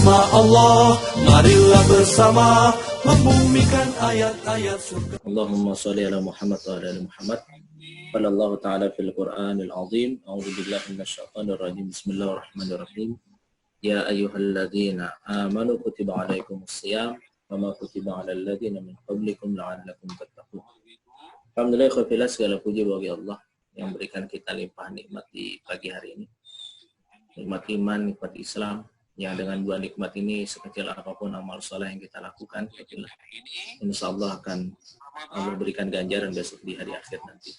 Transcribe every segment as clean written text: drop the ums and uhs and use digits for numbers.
nama Allah, marilah bersama membumikan ayat-ayat surga. Allahumma salli ala Muhammad wa ala ali Muhammad. Qala Allah Ta'ala fil Qur'anil Azim. A'udzu billahi minasyaitonir rajim. Bismillahirrahmanirrahim. Ya ayyuhalladzina amanu kutiba alaikumusiyam kama kutiba alal ladzina min qablikum la'allakum tattaqun. Alhamdulillah, khafillah, segala puji bagi Allah yang berikan kita limpah nikmat di pagi hari ini. Nikmat iman, nikmat Islam, yang dengan dua nikmat ini sekecil apapun amal soleh yang kita lakukan, insya Allah akan Allah berikan ganjaran besok di hari akhir nanti.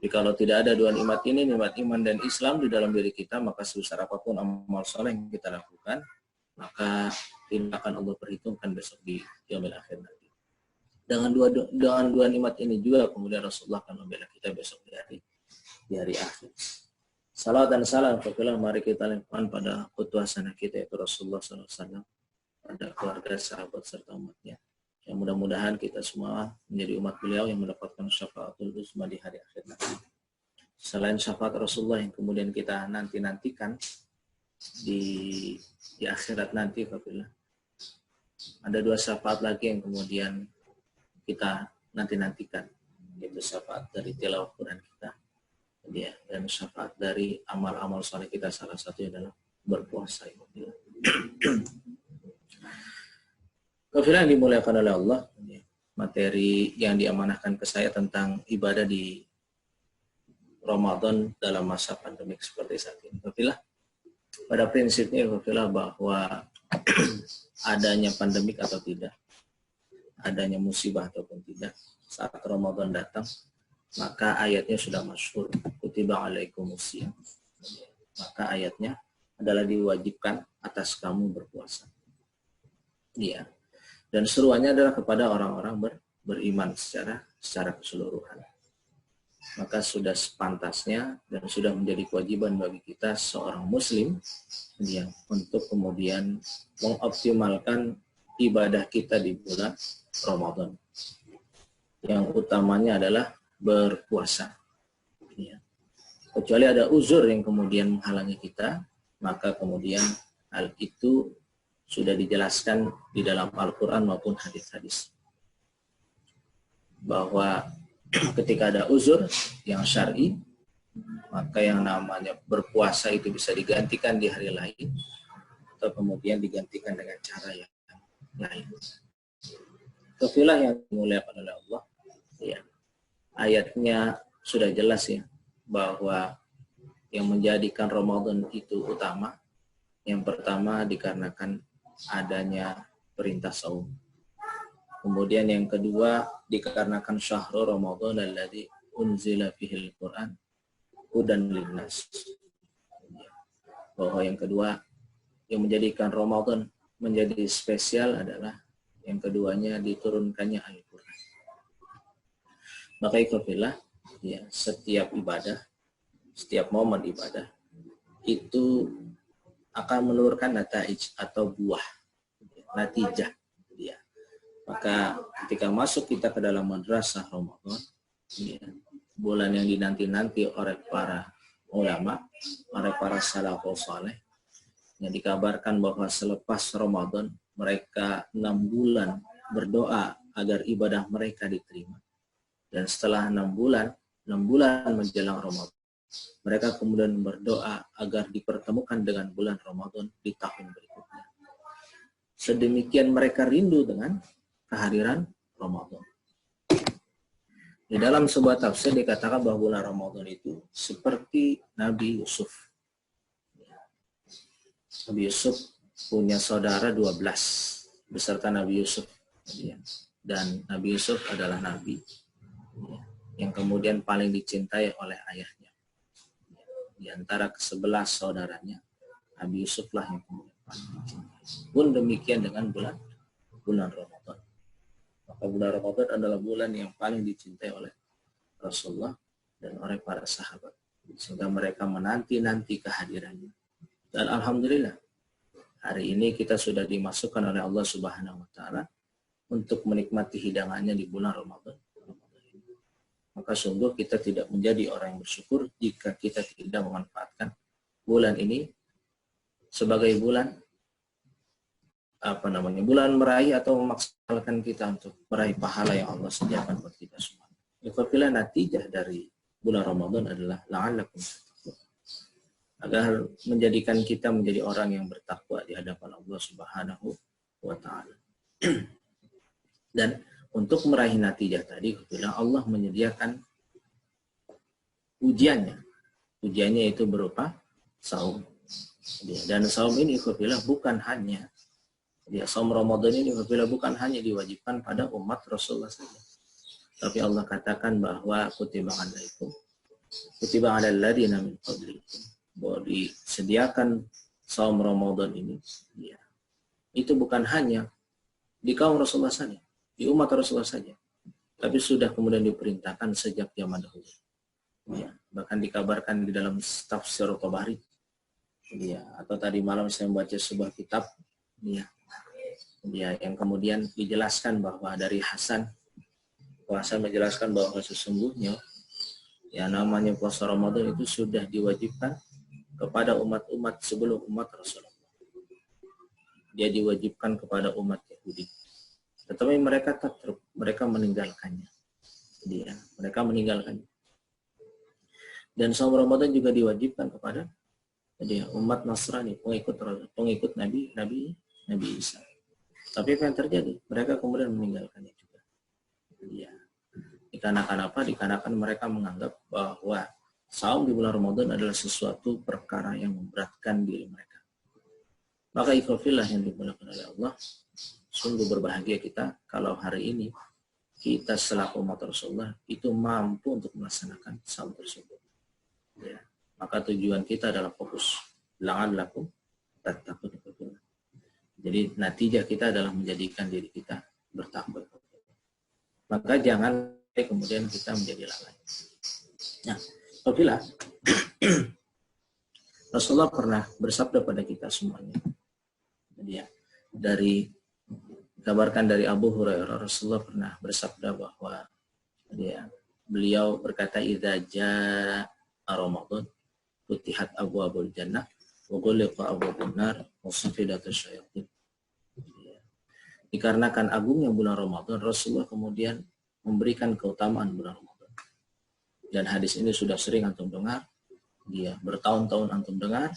Jadi kalau tidak ada dua nikmat ini, nikmat iman dan Islam di dalam diri kita, maka sebesar apapun amal soleh yang kita lakukan, maka tidak akan Allah perhitungkan besok di yaumil akhir nanti. Dengan dua nikmat ini juga kemudian Rasulullah akan membela kita besok di hari akhir. Salawat dan salam kepada mari kita limpahkan pada utusan kita yaitu Rasulullah SAW, pada keluarga, sahabat serta umatnya. Yang mudah-mudahan kita semua menjadi umat beliau yang mendapatkan syafaatul uzma di hari akhir nanti. Selain syafaat Rasulullah yang kemudian kita nantikan di akhirat nanti, apabila ada dua syafaat lagi yang kemudian kita nantikan, yaitu syafaat dari tilawah Quran kita, ya, dan syafaat dari amal-amal saleh kita, salah satunya adalah berpuasa. Kafilah yang dimuliakan oleh Allah, materi yang diamanahkan ke saya tentang ibadah di Ramadan dalam masa pandemik seperti saat ini. Kafilah, pada prinsipnya kafilah bahwa adanya pandemik atau tidak, adanya musibah ataupun tidak, saat Ramadan datang, maka ayatnya sudah masyhur, kutiba alaikumusiyam. Maka ayatnya adalah diwajibkan atas kamu berpuasa. Iya. Dan seruannya adalah kepada orang-orang beriman secara keseluruhan. Maka sudah sepantasnya dan sudah menjadi kewajiban bagi kita seorang muslim, ya, untuk kemudian mengoptimalkan ibadah kita di bulan Ramadan. Yang utamanya adalah berpuasa. Ya. Kecuali ada uzur yang kemudian menghalangi kita, maka kemudian hal itu sudah dijelaskan di dalam Al-Quran maupun hadis-hadis. Bahwa ketika ada uzur yang syar'i, maka yang namanya berpuasa itu bisa digantikan di hari lain, atau kemudian digantikan dengan cara yang lain. Kafilah yang dimuliakan oleh Allah, ya, ayatnya sudah jelas ya, bahwa yang menjadikan Ramadan itu utama, yang pertama dikarenakan adanya perintah saum. Kemudian yang kedua dikarenakan syahrul Ramadan alladzi unzila fihil Qur'an hudan linnas. Bahwa yang kedua yang menjadikan Ramadan menjadi spesial adalah yang keduanya diturunkannya ayat Quran. Maka ikhwafillah, ya, setiap ibadah, setiap momen ibadah itu akan menurunkan nataij atau buah, natijah. Ya. Maka ketika masuk kita ke dalam madrasah Ramadan, ya, bulan yang dinanti-nanti oleh para ulama, oleh para salafus saleh, yang dikabarkan bahwa selepas Ramadan mereka 6 bulan berdoa agar ibadah mereka diterima. Dan setelah 6 bulan menjelang Ramadan, mereka kemudian berdoa agar dipertemukan dengan bulan Ramadan di tahun berikutnya. Sedemikian mereka rindu dengan kehadiran Ramadan. Di dalam sebuah tafsir dikatakan bahwa bulan Ramadan itu seperti Nabi Yusuf. Nabi Yusuf punya saudara 12 beserta Nabi Yusuf, dan Nabi Yusuf adalah Nabi yang kemudian paling dicintai oleh ayahnya. Di antara ke-11 saudaranya, Nabi Yusuf lah yang kemudian paling dicintai. Pun demikian dengan bulan Ramadan. Maka bulan Ramadan adalah bulan yang paling dicintai oleh Rasulullah dan oleh para sahabat, sehingga mereka menanti-nanti kehadirannya. Dan alhamdulillah, hari ini kita sudah dimasukkan oleh Allah Subhanahu wa taala untuk menikmati hidangannya di bulan Ramadan. Maka sungguh kita tidak menjadi orang yang bersyukur jika kita tidak memanfaatkan bulan ini sebagai bulan bulan meraih atau memaksimalkan kita untuk meraih pahala yang Allah sediakan buat kita semua. Ikhwafillah, natijah dari bulan Ramadan adalah la'allakum tattaqun, agar menjadikan kita menjadi orang yang bertakwa di hadapan Allah Subhanahu wa taala. Dan untuk meraih natijah tadi, Allah menyediakan ujiannya. Ujiannya itu berupa saum. Dan saum ini bukan hanya saum Ramadan ini bukan hanya diwajibkan pada umat Rasulullah saja. Tapi Allah katakan bahwa kutiba alal ladzina min qablikum, bahwa disediakan saum Ramadan ini itu bukan hanya di kaum Rasulullah saja, di umat Rasulullah saja, tapi sudah kemudian diperintahkan sejak zaman dahulu. Bahkan dikabarkan di dalam tafsir Tabari, atau tadi malam saya membaca sebuah kitab, yang kemudian dijelaskan bahwa dari Hasan menjelaskan bahwa sesungguhnya namanya puasa Ramadan itu sudah diwajibkan kepada umat-umat sebelum umat Rasulullah. Dia diwajibkan kepada umat Yahudi, tetapi mereka meninggalkannya. Mereka meninggalkannya. Dan saum Ramadan juga diwajibkan kepada umat Nasrani, pengikut Nabi Isa. Tapi apa yang terjadi? Mereka kemudian meninggalkannya juga. Dikarenakan apa? Dikarenakan mereka menganggap bahwa saum di bulan Ramadan adalah sesuatu perkara yang memberatkan diri mereka. Maka ikhwafillah yang dimuliakan oleh Allah, sungguh berbahagia kita kalau hari ini kita selaku umat Rasulullah itu mampu untuk melaksanakan saum tersebut. Maka tujuan kita adalah fokus la'allakum tattaqun. Jadi natijah kita adalah menjadikan diri kita bertakwa. Maka jangan kemudian kita menjadi lalai. Nah, apabila Rasulullah pernah bersabda pada kita semuanya, dikabarkan dari Abu Hurairah, Rasulullah pernah bersabda bahwa beliau berkata, idza jaa Ramadan futihat abwaabul jannah wa ghulqa abwaabun nar wa sufidat asyayatin. Dikarenakan agungnya bulan Ramadan, Rasulullah kemudian memberikan keutamaan bulan Ramadan. Dan hadis ini sudah sering antum dengar, bertahun-tahun antum dengar,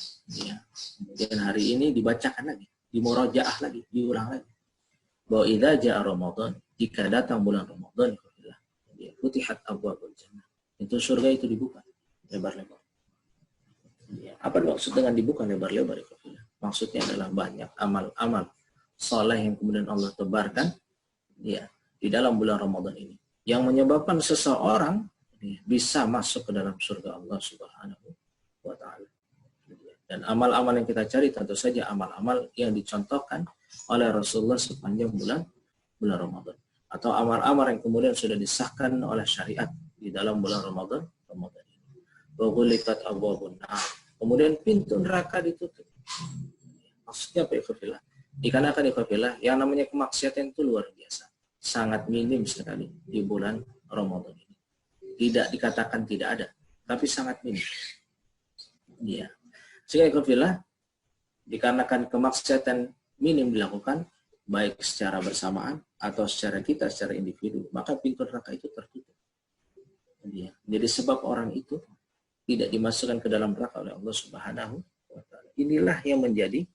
kemudian hari ini dibacakan lagi, dimurajaah lagi, diulang lagi. Bahwa idza jaa Ramadan, jika datang bulan Ramadan, futihat abwaabul jannah. Itu surga itu dibuka lebar-lebar. Apa maksud dengan dibuka lebar-lebar? Maksudnya adalah banyak amal-amal saleh yang kemudian Allah tebarkan di dalam bulan Ramadan ini, yang menyebabkan seseorang bisa masuk ke dalam surga Allah Subhanahu wa taala. Dan amal-amal yang kita cari tentu saja amal-amal yang dicontohkan oleh Rasulullah sepanjang bulan Ramadan, atau amal-amal yang kemudian sudah disahkan oleh syariat di dalam bulan Ramadan ini. Wa ghuliqat abwaabun nar. Kemudian pintu neraka ditutup. Maksudnya apa ikhwafillah? Dikarenakan ikhwafillah yang namanya kemaksiatan itu luar biasa, sangat minim sekali di bulan Ramadan ini. Tidak dikatakan tidak ada, tapi sangat minim. Sehingga ikhwafillah, dikarenakan kemaksiatan minim dilakukan baik secara bersamaan atau secara individu, maka pintu neraka itu tertutup. Jadi sebab orang itu tidak dimasukkan ke dalam neraka oleh Allah Subhanahu wa taala. Inilah yang menjadi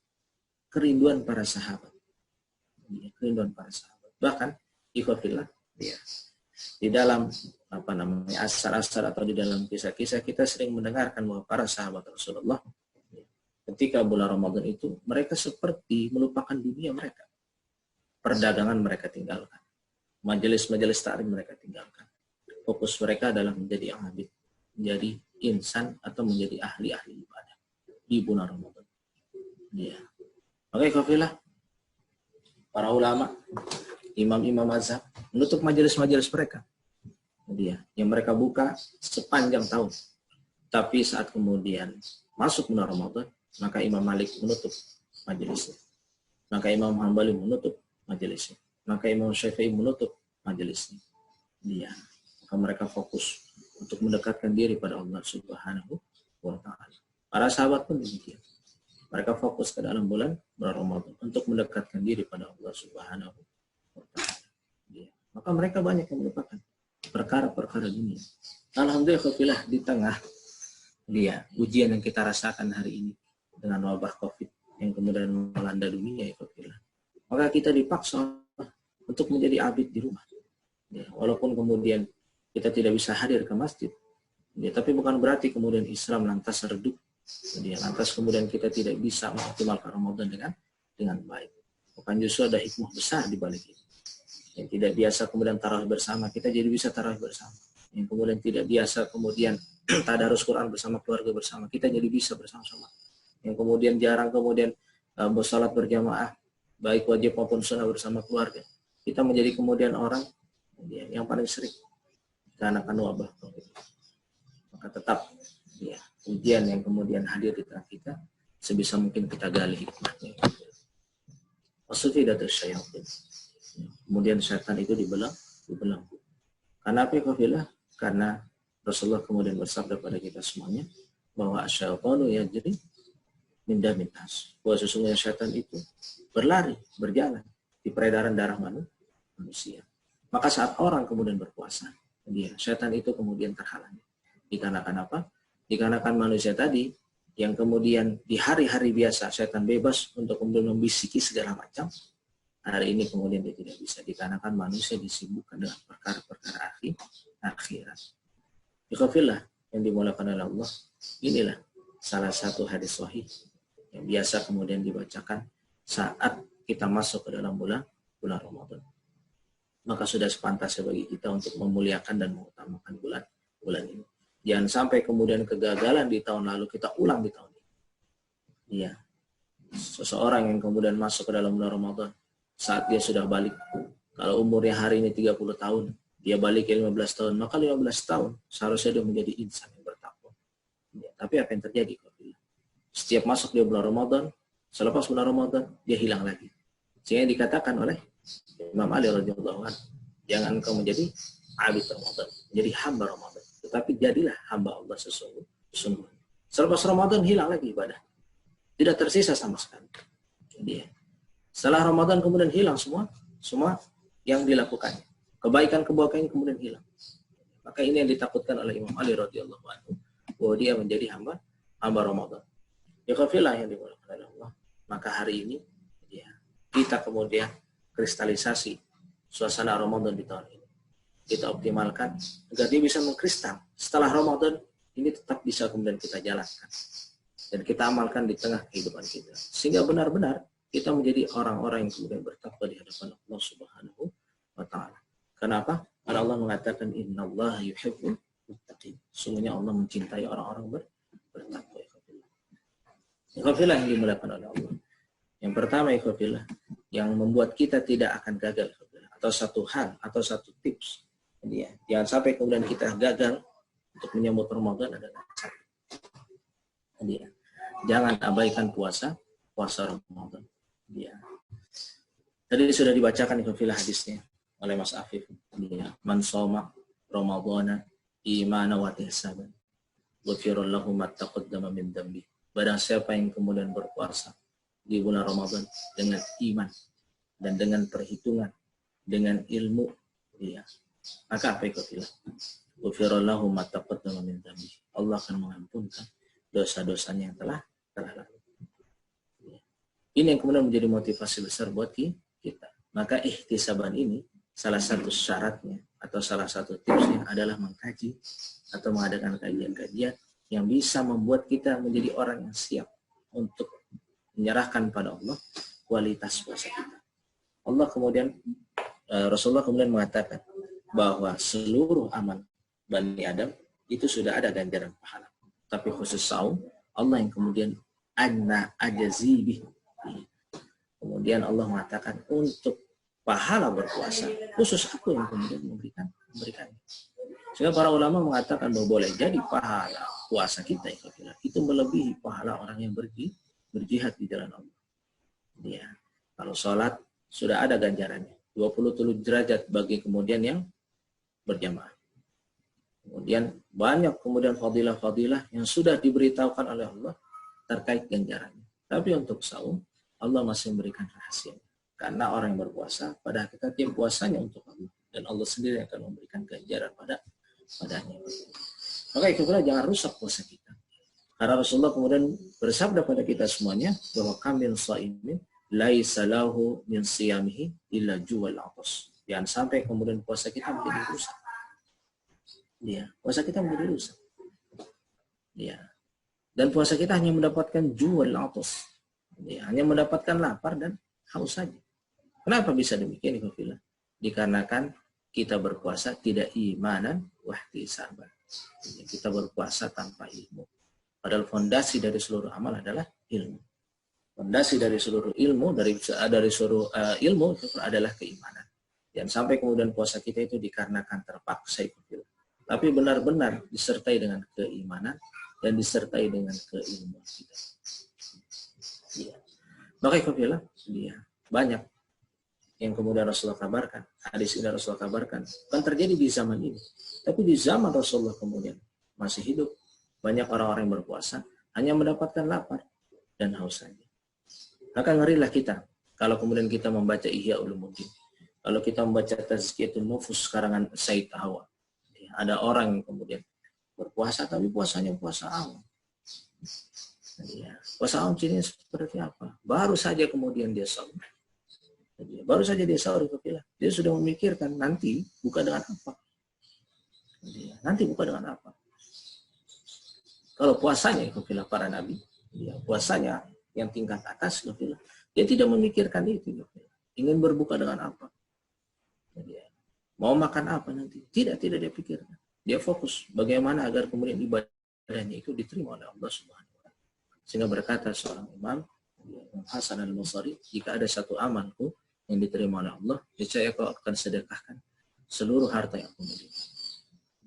kerinduan para sahabat. Kerinduan para sahabat. Bahkan ikhwafillah, di dalam asar-asar atau di dalam kisah-kisah kita sering mendengarkan bahwa para sahabat Rasulullah ketika bulan Ramadan itu mereka seperti melupakan dunia mereka. Perdagangan mereka tinggalkan. Majelis-majelis taklim mereka tinggalkan. Fokus mereka adalah menjadi abid, menjadi insan atau menjadi ahli-ahli ibadah di bulan Ramadan. Maka ikhwafillah, para ulama, imam-imam mazhab menutup majelis-majelis mereka. Yang mereka buka sepanjang tahun. Tapi saat kemudian masuk bulan Ramadan, maka Imam Malik menutup majelisnya. Maka Imam Hambali menutup majelisnya. Maka Imam Syafi'i menutup majelisnya. Maka mereka fokus untuk mendekatkan diri pada Allah Subhanahu wa taala. Para sahabat pun demikian. Mereka fokus ke dalam bulan Ramadan untuk mendekatkan diri pada Allah Subhanahu wa Ta'ala. Ya. Maka mereka banyak yang melupakan perkara-perkara dunia. Alhamdulillah di tengah ujian yang kita rasakan hari ini dengan wabah COVID yang kemudian melanda dunia, maka kita dipaksa untuk menjadi abid di rumah. Ya, walaupun kemudian kita tidak bisa hadir ke masjid, ya, tapi bukan berarti kemudian Islam lantas redup. Ya, lantas kemudian kita tidak bisa mengoptimalkan Ramadan dengan baik. Bukan justru ada hikmah besar di balik ini. Yang tidak biasa kemudian tarawih bersama, kita jadi bisa tarawih bersama. Yang kemudian tidak biasa kemudian tadarus Quran bersama keluarga bersama, kita jadi bisa bersama-sama. Yang kemudian jarang kemudian bersalat berjamaah, baik wajib maupun sunnah bersama keluarga, kita menjadi kemudian orang yang paling sering karena akan wabah. Maka tetap ujian yang kemudian hadir di tengah kita, sebisa mungkin kita gali hikmahnya. Maksudnya tidak syaitan. Kemudian syaitan itu dibelenggu. Karena apa ya? Karena Rasulullah kemudian bersabda pada kita semuanya bahwa asyaitanu yajri min damin nas. Bahwa sesungguhnya syaitan itu berlari, berjalan di peredaran darah manusia. Maka saat orang kemudian berpuasa, syaitan itu kemudian terhalangi. Dikarenakan apa? Dikarenakan manusia tadi yang kemudian di hari-hari biasa syaitan bebas untuk kemudian membisiki segala macam. Hari ini kemudian dia tidak bisa, dikarenakan manusia disibukkan dengan perkara-perkara akhirat. Ikhwafillah yang dimulakan oleh Allah, inilah salah satu hadis sahih yang biasa kemudian dibacakan saat kita masuk ke dalam bulan Ramadan. Maka sudah sepantasnya bagi kita untuk memuliakan dan mengutamakan bulan ini. Jangan sampai kemudian kegagalan di tahun lalu kita ulang di tahun ini. Iya. Seseorang yang kemudian masuk ke dalam bulan Ramadan saat dia sudah balik, kalau umurnya hari ini 30 tahun, dia balik ke 15 tahun, maka 15 tahun seharusnya dia menjadi insan yang bertakwa. Ya, tapi apa yang terjadi? Setiap masuk dia bulan Ramadan, selepas bulan Ramadan, dia hilang lagi. Sehingga dikatakan oleh Imam Ali radhiyallahu anhu, jangan engkau menjadi abid Ramadan, menjadi hamba Ramadan, tetapi jadilah hamba Allah sesungguhnya. Selepas Ramadan hilang lagi ibadah, tidak tersisa sama sekali. Jadi, setelah Ramadan kemudian hilang semua yang dilakukannya. Kebaikan-kebaikan kemudian hilang. Maka ini yang ditakutkan oleh Imam Ali radhiyallahu anhu, bahwa dia menjadi hamba Ramadan. Ya kafilah yang dimulakan oleh Allah. Maka hari ini kita kemudian kristalisasi suasana Ramadan di tahun ini. Kita optimalkan agar dia bisa mengkristal. Setelah Ramadan ini tetap bisa kemudian kita jalankan dan kita amalkan di tengah kehidupan kita. Sehingga benar-benar kita menjadi orang-orang yang kemudian bertakwa di hadapan Allah Subhanahu wa Ta'ala. Kenapa? Karena Allah mengatakan innallaha yuhibbul muttaqin. Sungguhnya Allah mencintai orang-orang bertakwa. Ikhwafillah yang dimuliakan oleh Allah. Yang pertama ikhwafillah, yang membuat kita tidak akan gagal atau satu hal atau satu tips. Jadi jangan sampai kemudian kita gagal untuk menyambut Ramadan adalah satu. Jadi jangan abaikan puasa Ramadan. Ya. Tadi sudah dibacakan ikhwafillah hadisnya oleh Mas Afif. Man shoma Ramadhana imana wa ihtisaban ghufira lahu ma taqaddama min dhanbi. Barang siapa yang kemudian berpuasa di bulan Ramadan dengan iman dan dengan perhitungan, dengan ilmu, maka apa ikhwafillah? Ghufira lahu ma taqaddama min dhanbi. Allah akan mengampunkan dosa-dosanya yang telah lalu. Ini yang kemudian menjadi motivasi besar buat kita. Maka ihtisaban ini salah satu syaratnya atau salah satu tipsnya adalah mengkaji atau mengadakan kajian-kajian yang bisa membuat kita menjadi orang yang siap untuk menyerahkan pada Allah kualitas puasa kita. Rasulullah kemudian mengatakan bahwa seluruh amal Bani Adam itu sudah ada ganjaran pahala. Tapi khusus saum, Allah yang kemudian anna ajazibih. Kemudian Allah mengatakan untuk pahala berpuasa khusus aku yang kemudian memberikannya. Sehingga para ulama mengatakan bahwa boleh jadi pahala puasa kita itu melebihi pahala orang yang berjihad di jalan Allah. Ya, kalau sholat sudah ada ganjarannya 27 derajat bagi kemudian yang berjamaah. Kemudian banyak kemudian fadilah-fadilah yang sudah diberitahukan oleh Allah terkait ganjarannya. Tapi untuk saum, Allah masih memberikan rahasia. Karena orang yang berpuasa, pada hakikatnya puasanya untuk Allah. Dan Allah sendiri akan memberikan ganjaran padanya. Maka ikhwah jangan rusak puasa kita. Karena Rasulullah kemudian bersabda pada kita semuanya bahwa kamil shaimin laisa lahu min siyamihi illa juwal atas. Jangan sampai kemudian puasa kita menjadi rusak. Ya, puasa kita menjadi rusak. Ya. Dan puasa kita hanya mendapatkan juwal atas. Ya, hanya mendapatkan lapar dan haus saja. Kenapa bisa demikian ikhwah? Dikarenakan kita berpuasa tidak imanan wahtisaban. Kita berpuasa tanpa ilmu. Padahal fondasi dari seluruh amal adalah ilmu. Fondasi dari seluruh ilmu, dari seluruh ilmu itu adalah keimanan. Jangan sampai kemudian puasa kita itu dikarenakan terpaksa itu. Tapi benar-benar disertai dengan keimanan dan disertai dengan keilmuan kita. Ya. Maka ikhwah dia banyak yang kemudian Rasulullah kabarkan. Hadis ini Rasulullah kabarkan. Kan terjadi di zaman ini. Tapi di zaman Rasulullah kemudian masih hidup. Banyak orang-orang yang berpuasa hanya mendapatkan lapar dan haus saja. Maka ngerilah kita kalau kemudian kita membaca Ihya Ulumuddin. Kalau kita membaca Tazkiyatun Nufus karangan Said Hawa. Ada orang yang kemudian berpuasa tapi puasanya puasa awam. Ya, puasa awam ini seperti apa? Baru saja kemudian dia sahur. Baru saja dia sahur, dia sudah memikirkan nanti buka dengan apa. Nanti buka dengan apa. Kalau puasanya para nabi, ya, puasanya yang tingkat atas, dia tidak memikirkan itu. Ingin berbuka dengan apa? Ya, mau makan apa nanti? Tidak dia pikirkan. Dia fokus bagaimana agar kemudian ibadahnya itu diterima oleh Allah Subhanahu wa taala. Sehingga berkata seorang imam, Hasan al-Basri, jika ada satu amalku yang diterima oleh Allah, niscaya kau akan sedekahkan seluruh harta yang aku miliki.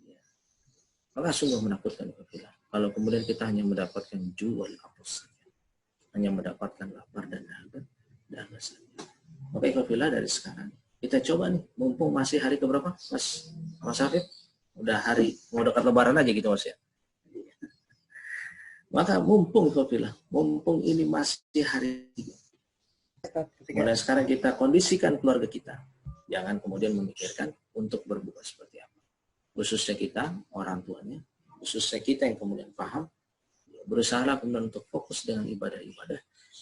Ya. Maka sungguh menakutkan kalau kemudian kita hanya mendapatkan jual apus saja, hanya mendapatkan lapar dan dahaga saja. Maka ikhwah dari sekarang kita coba nih, mumpung masih hari keberapa, Mas Hafid? Udah hari mau dekat Lebaran aja gitu Mas ya. Maka mumpung ikhwah, mumpung ini masih hari. Mulai sekarang kita kondisikan keluarga kita, jangan kemudian memikirkan untuk berbuka seperti apa. Khususnya kita, orang tuanya, khususnya kita yang kemudian paham, berusaha kemudian untuk fokus dengan ibadah-ibadah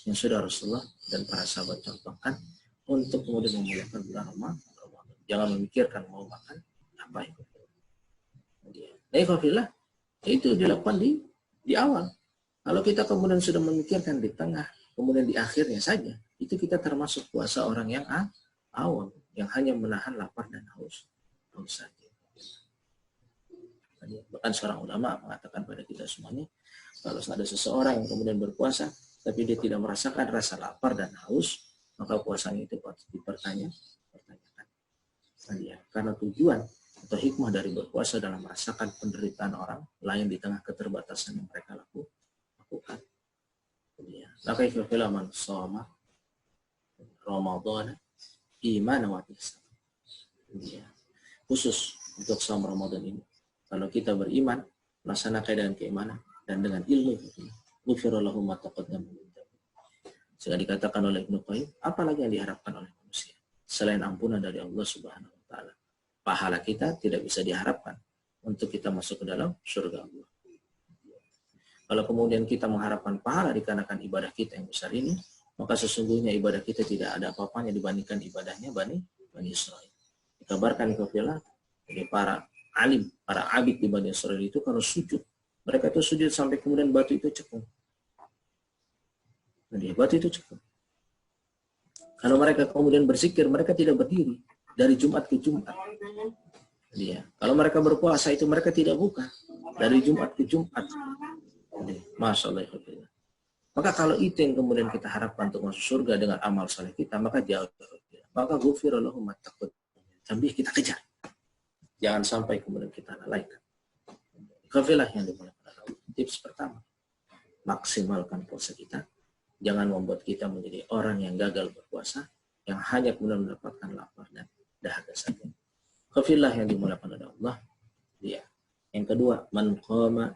yang sudah Rasulullah dan para sahabat contohkan untuk kemudian memuliakan bulan Ramadan. Jangan memikirkan mau makan apa itu. Nah, ikhwafillah, itu dilakukan di awal. Kalau kita kemudian sudah memikirkan di tengah, kemudian di akhirnya saja, itu kita termasuk puasa orang yang awam, yang hanya menahan lapar dan haus saja. Bahkan seorang ulama mengatakan pada kita semuanya, kalau ada seseorang yang kemudian berpuasa, tapi dia tidak merasakan rasa lapar dan haus, maka puasanya itu patut dipertanyakan. Karena tujuan atau hikmah dari berpuasa dalam merasakan penderitaan orang lain di tengah keterbatasan yang mereka lakukan. Maka ikhwafillah man shoma Ramadan iman wa ihsan. Khusus untuk saum Ramadan ini, kalau kita beriman, melaksanakan dengan keimanan dan dengan ilmu, ghufira lahu ma taqaddama min dhanbi. Sehingga dikatakan oleh Ibnu Qayyim, apalagi yang diharapkan oleh manusia selain ampunan dari Allah Subhanahu wa taala. Pahala kita tidak bisa diharapkan untuk kita masuk ke dalam surga Allah. Kalau kemudian kita mengharapkan pahala dikarenakan ibadah kita yang besar ini, maka sesungguhnya ibadah kita tidak ada apa-apanya dibandingkan ibadahnya Bani Israil. Dikabarkan ikhwafillah, dari para alim, para abid di Bani Israil itu kalau sujud, mereka itu sujud sampai kemudian batu itu cekung. Jadi batu itu cekung. Kalau mereka kemudian berzikir, mereka tidak berdiri dari Jumat ke Jumat. Jadi, kalau mereka berpuasa itu mereka tidak buka dari Jumat ke Jumat. Jadi, Masya Allah. Maka kalau itu yang kemudian kita harapkan untuk masuk surga dengan amal saleh kita, maka jauh. Maka ghufira lahu ma taqaddama. Tapi kita kejar. Jangan sampai kemudian kita lalaikan. Kafilah yang dimulakan Allah. Tips pertama, maksimalkan puasa kita. Jangan membuat kita menjadi orang yang gagal berpuasa, yang hanya kemudian mendapatkan lapar dan dahaga saja. Kafilah yang dimulakan oleh Allah. Dia. Yang kedua, man qama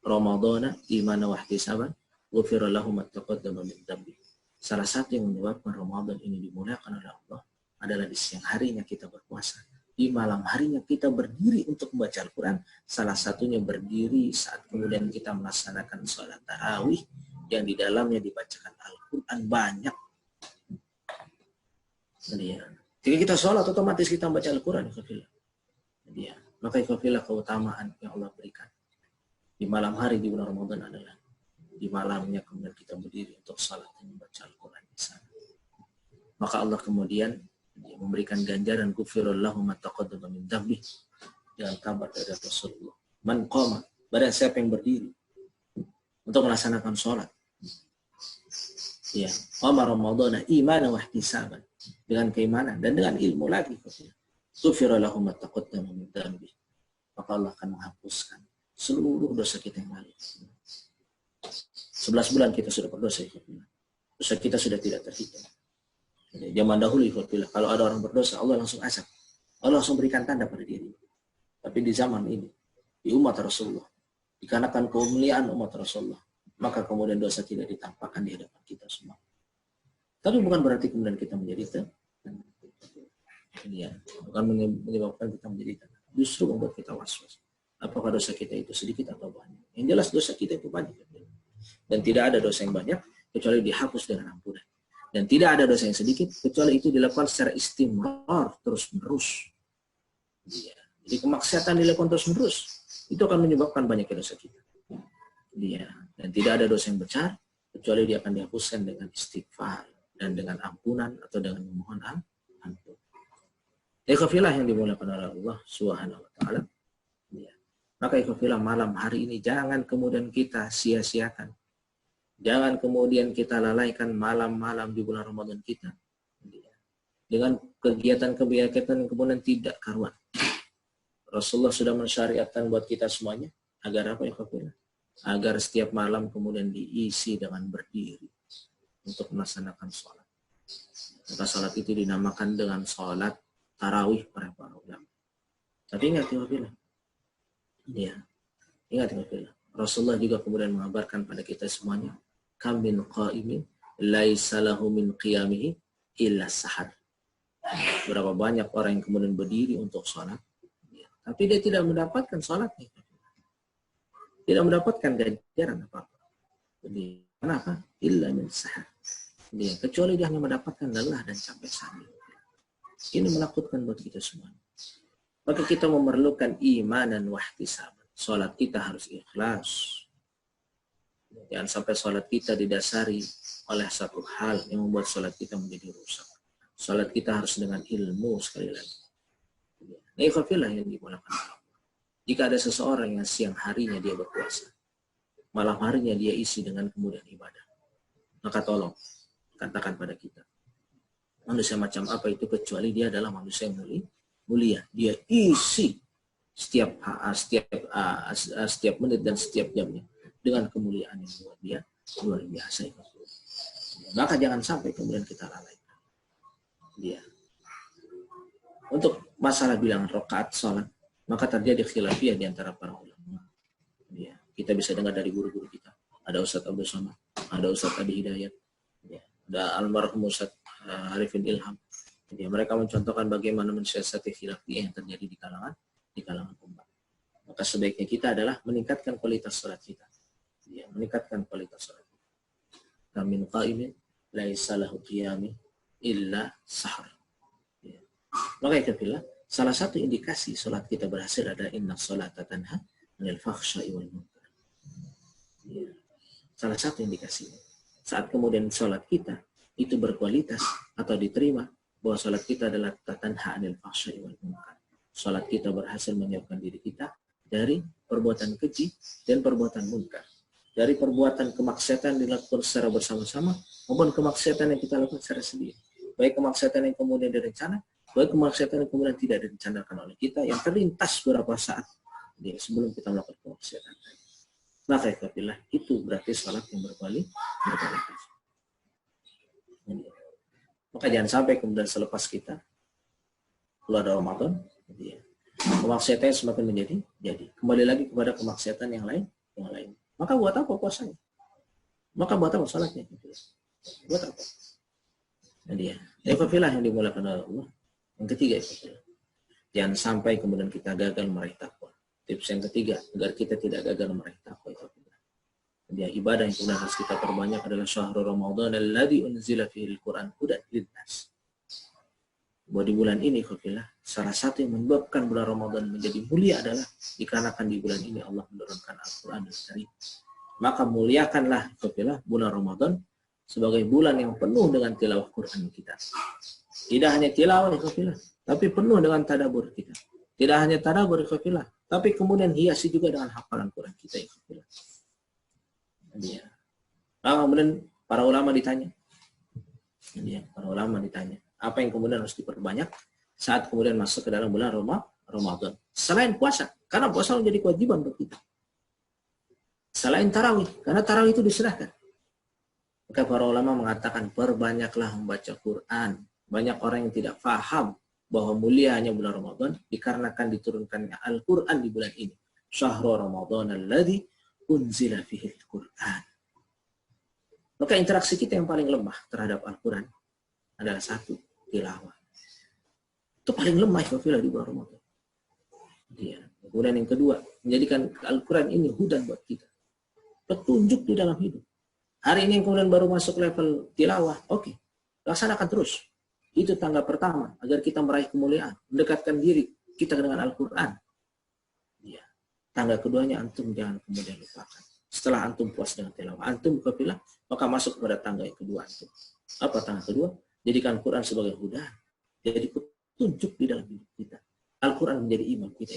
Ramadana imana wa ihtisaban ghufira lahum ma taqaddama min dhanbi. Salah satu yang menyebabkan Ramadan ini dimuliakan oleh Allah adalah di siang harinya kita berpuasa. Di malam harinya kita berdiri untuk membaca Al-Quran. Salah satunya berdiri saat kemudian kita melaksanakan sholat tarawih yang di dalamnya dibacakan Al-Quran banyak. Jadi kita sholat otomatis kita membaca Al-Quran. Maka ikhwafillah keutamaan yang Allah berikan di malam hari di bulan Ramadan adalah di malamnya kemudian kita berdiri untuk sholat dan membaca Al-Quran di sana. Maka Allah kemudian memberikan ganjaran ghufira lahum ma taqaddama min dhanbi dengan kabar dari Rasulullah. Man qama, barang siapa yang berdiri untuk melaksanakan sholat. Ya, qama ramadhana imanan wa ihtisaban, dengan keimanan dan dengan ilmu lagi. Ghufira lahum ma taqaddama min dhanbi. Maka Allah akan menghapuskan seluruh dosa kita yang lalu. 11 bulan kita sudah berdosa. Dosa kita sudah tidak terhitung. Zaman dahulu kalau ada orang berdosa, Allah langsung azab. Allah langsung berikan tanda pada diri. Tapi di zaman ini, di umat Rasulullah, dikarenakan kemuliaan umat Rasulullah, maka kemudian dosa tidak ditampakkan di hadapan kita semua. Tapi bukan berarti kemudian kita menjadi bukan menyebabkan kita menjadi justru membuat kita was-was. Apakah dosa kita itu sedikit atau banyak? Yang jelas dosa kita itu banyak. Dan tidak ada dosa yang banyak kecuali dihapus dengan ampunan. Dan tidak ada dosa yang sedikit kecuali itu dilakukan secara istimrar terus-menerus. Jadi kemaksiatan dilakukan terus-menerus itu akan menyebabkan banyak dosa kita. Dan tidak ada dosa yang besar kecuali dia akan dihapuskan dengan istighfar dan dengan ampunan atau dengan memohon ampun. Ikhwafillah yang dimuliakan oleh Allah Subhanahu wa taala. Maka ikhwafillah malam hari ini jangan kemudian kita sia-siakan. Jangan kemudian kita lalaikan malam-malam di bulan Ramadan kita dengan kegiatan-kegiatan yang kemudian tidak karuan. Rasulullah sudah mensyariatkan buat kita semuanya agar apa ya? Agar setiap malam kemudian diisi dengan berdiri untuk melaksanakan sholat. Maka sholat itu dinamakan dengan sholat tarawih para ulama. Tapi ingat ya, Rasulullah juga kemudian mengabarkan pada kita semuanya, kam min qa'imin laisa lahu min qiyamihi illa sahar. Berapa banyak orang yang kemudian berdiri untuk sholat, tapi dia tidak mendapatkan sholatnya, tidak mendapatkan ganjaran apa-apa. Jadi kenapa? Illa min sahar. Kecuali dia hanya mendapatkan lelah dan capek sambil. Ini menakutkan buat kita semua. Maka kita memerlukan iman dan wahtisaban. Sholat kita harus ikhlas. Jangan sampai sholat kita didasari oleh satu hal yang membuat sholat kita menjadi rusak. Sholat kita harus dengan ilmu sekali lagi. Nah, ikhwafillah yang dimulakan Allah. Jika ada seseorang yang siang harinya dia berpuasa, malam harinya dia isi dengan kemudian ibadah, maka tolong katakan pada kita, manusia macam apa itu kecuali dia adalah manusia yang mulia. Dia isi setiap menit dan setiap jamnya dengan kemuliaan yang luar biasa. Maka jangan sampai kemudian kita lalaikan. Untuk masalah bilangan rakaat sholat, maka terjadi khilafiyah di antara para ulama. Kita bisa dengar dari guru-guru kita. Ada Ustadz Abdul Somad, ada Ustadz Abi Hidayat, ada almarhum Ustadz Arifin Ilham. Mereka mencontohkan bagaimana mensiasati khilafiyah yang terjadi di kalangan umat. Maka sebaiknya kita adalah meningkatkan kualitas sholat kita. Meningkatkan kualitas sholat kita. Min qa'imin laisa lahu qiyami illa sahar. Maka ikhwafillah, salah satu indikasi sholat kita berhasil adalah inna sholata tanha 'anil fahsya'i wal munkar. Salah satu indikasinya. Saat kemudian sholat kita itu berkualitas atau diterima, bahwa sholat kita adalah tanha 'anil fahsya'i wal munkar. Sholat kita berhasil menjauhkan diri kita dari perbuatan keji dan perbuatan munkar. Dari perbuatan kemaksiatan dilakukan secara bersama-sama maupun kemaksiatan yang kita lakukan secara sendiri. Baik kemaksiatan yang kemudian direncana, baik kemaksiatan yang kemudian tidak direncanakan oleh kita yang terlintas beberapa saat sebelum kita melakukan kemaksiatan. Maka ikhwafillah, itu berarti sholat yang berkualitas. Maka jangan sampai kemudian selepas kita keluar dari Ramadan, kemaksiatan semakin jadi kembali lagi kepada kemaksiatan yang lain. Maka buat apa puasanya? maka buat apa salatnya? Buat apa? Nah dia, ikhwafillah yang dimulakan oleh Allah. Yang ketiga, ikhwafillah, jangan sampai kemudian kita gagal meraih takwa. Tips yang ketiga, agar kita tidak gagal meraih takwa, ikhwafillah. Dia ibadah yang kemudian harus kita perbanyak adalah syahrul Ramadan alladzi unzila fihi al-Qur'an hudan lin-nas. Bahwa di bulan ini, ikhwafillah, salah satu yang menyebabkan bulan Ramadan menjadi mulia adalah dikarenakan di bulan ini Allah menurunkan Al-Qur'an Al-Karim. Maka muliakanlah, ikhwafillah, bulan Ramadan sebagai bulan yang penuh dengan tilawah Quran kita. Tidak hanya tilawah, ikhwafillah, tapi penuh dengan tadabbur kita. Tidak hanya tadabbur, ikhwafillah, tapi kemudian hiasi juga dengan hafalan Quran kita, ikhwafillah. Kemudian para ulama ditanya. Para ulama ditanya, apa yang kemudian harus diperbanyak saat kemudian masuk ke dalam bulan Ramadan? Selain puasa, karena puasa menjadi kewajiban bagi kita. Selain tarawih, karena tarawih itu diserahkan. Maka para ulama mengatakan, perbanyaklah membaca Quran. Banyak orang yang tidak paham bahwa mulianya bulan Ramadan dikarenakan diturunkannya Al-Quran di bulan ini. Syahrul Ramadan alladzi unzila fihi al-Quran. Maka interaksi kita yang paling lemah terhadap Al-Quran adalah satu, tilawah. Itu paling lemah, ikhwafillah, di bulan Ramadan. Kemudian yang kedua, menjadikan Al-Quran ini hudan buat kita. Petunjuk di dalam hidup. Hari ini yang kemudian baru masuk level tilawah, oke, laksanakan terus. Itu tangga pertama, agar kita meraih kemuliaan, mendekatkan diri kita dengan Al-Quran. Ya. Tangga keduanya, antum jangan kemudian lupakan. Setelah antum puas dengan tilawah, antum kepilah, maka masuk kepada tangga yang kedua antum. Apa tangga kedua? Jadikan Al-Quran sebagai hudan. Jadi petunjuk di dalam hidup kita. Al-Quran menjadi imam kita.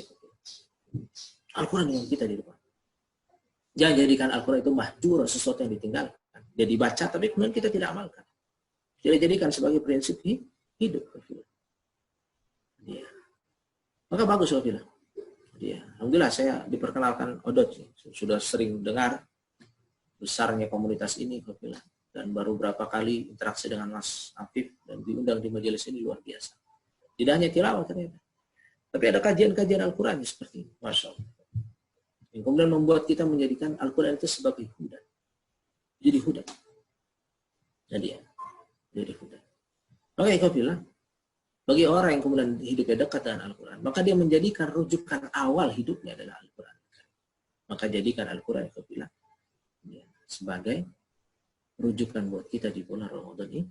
Al-Quran imam kita di depan. Jangan jadikan Al-Quran itu mahjur, sesuatu yang ditinggalkan. Jadi baca, tapi kemudian kita tidak amalkan. Jadi jadikan sebagai prinsip hidup. Ya. Maka bagus, Wafillah. Ya. Alhamdulillah saya diperkenalkan Odot. Sudah sering dengar besarnya komunitas ini, Wafillah. Dan baru berapa kali interaksi dengan Mas Afif dan diundang di majelis ini luar biasa. Tidak hanya tilawah ternyata. Tapi ada kajian-kajian Al-Quran seperti ini. Masya Allah. Yang kemudian membuat kita menjadikan Al-Quran itu sebagai hudan. Jadi hudan. Jadi hudan. Maka ikhwafillah, bagi orang yang kemudian hidupnya dekat dengan Al-Quran, maka dia menjadikan rujukan awal hidupnya adalah Al-Quran. Maka jadikan Al-Quran, ikhwafillah, sebagai rujukan buat kita di bulan Ramadan ini.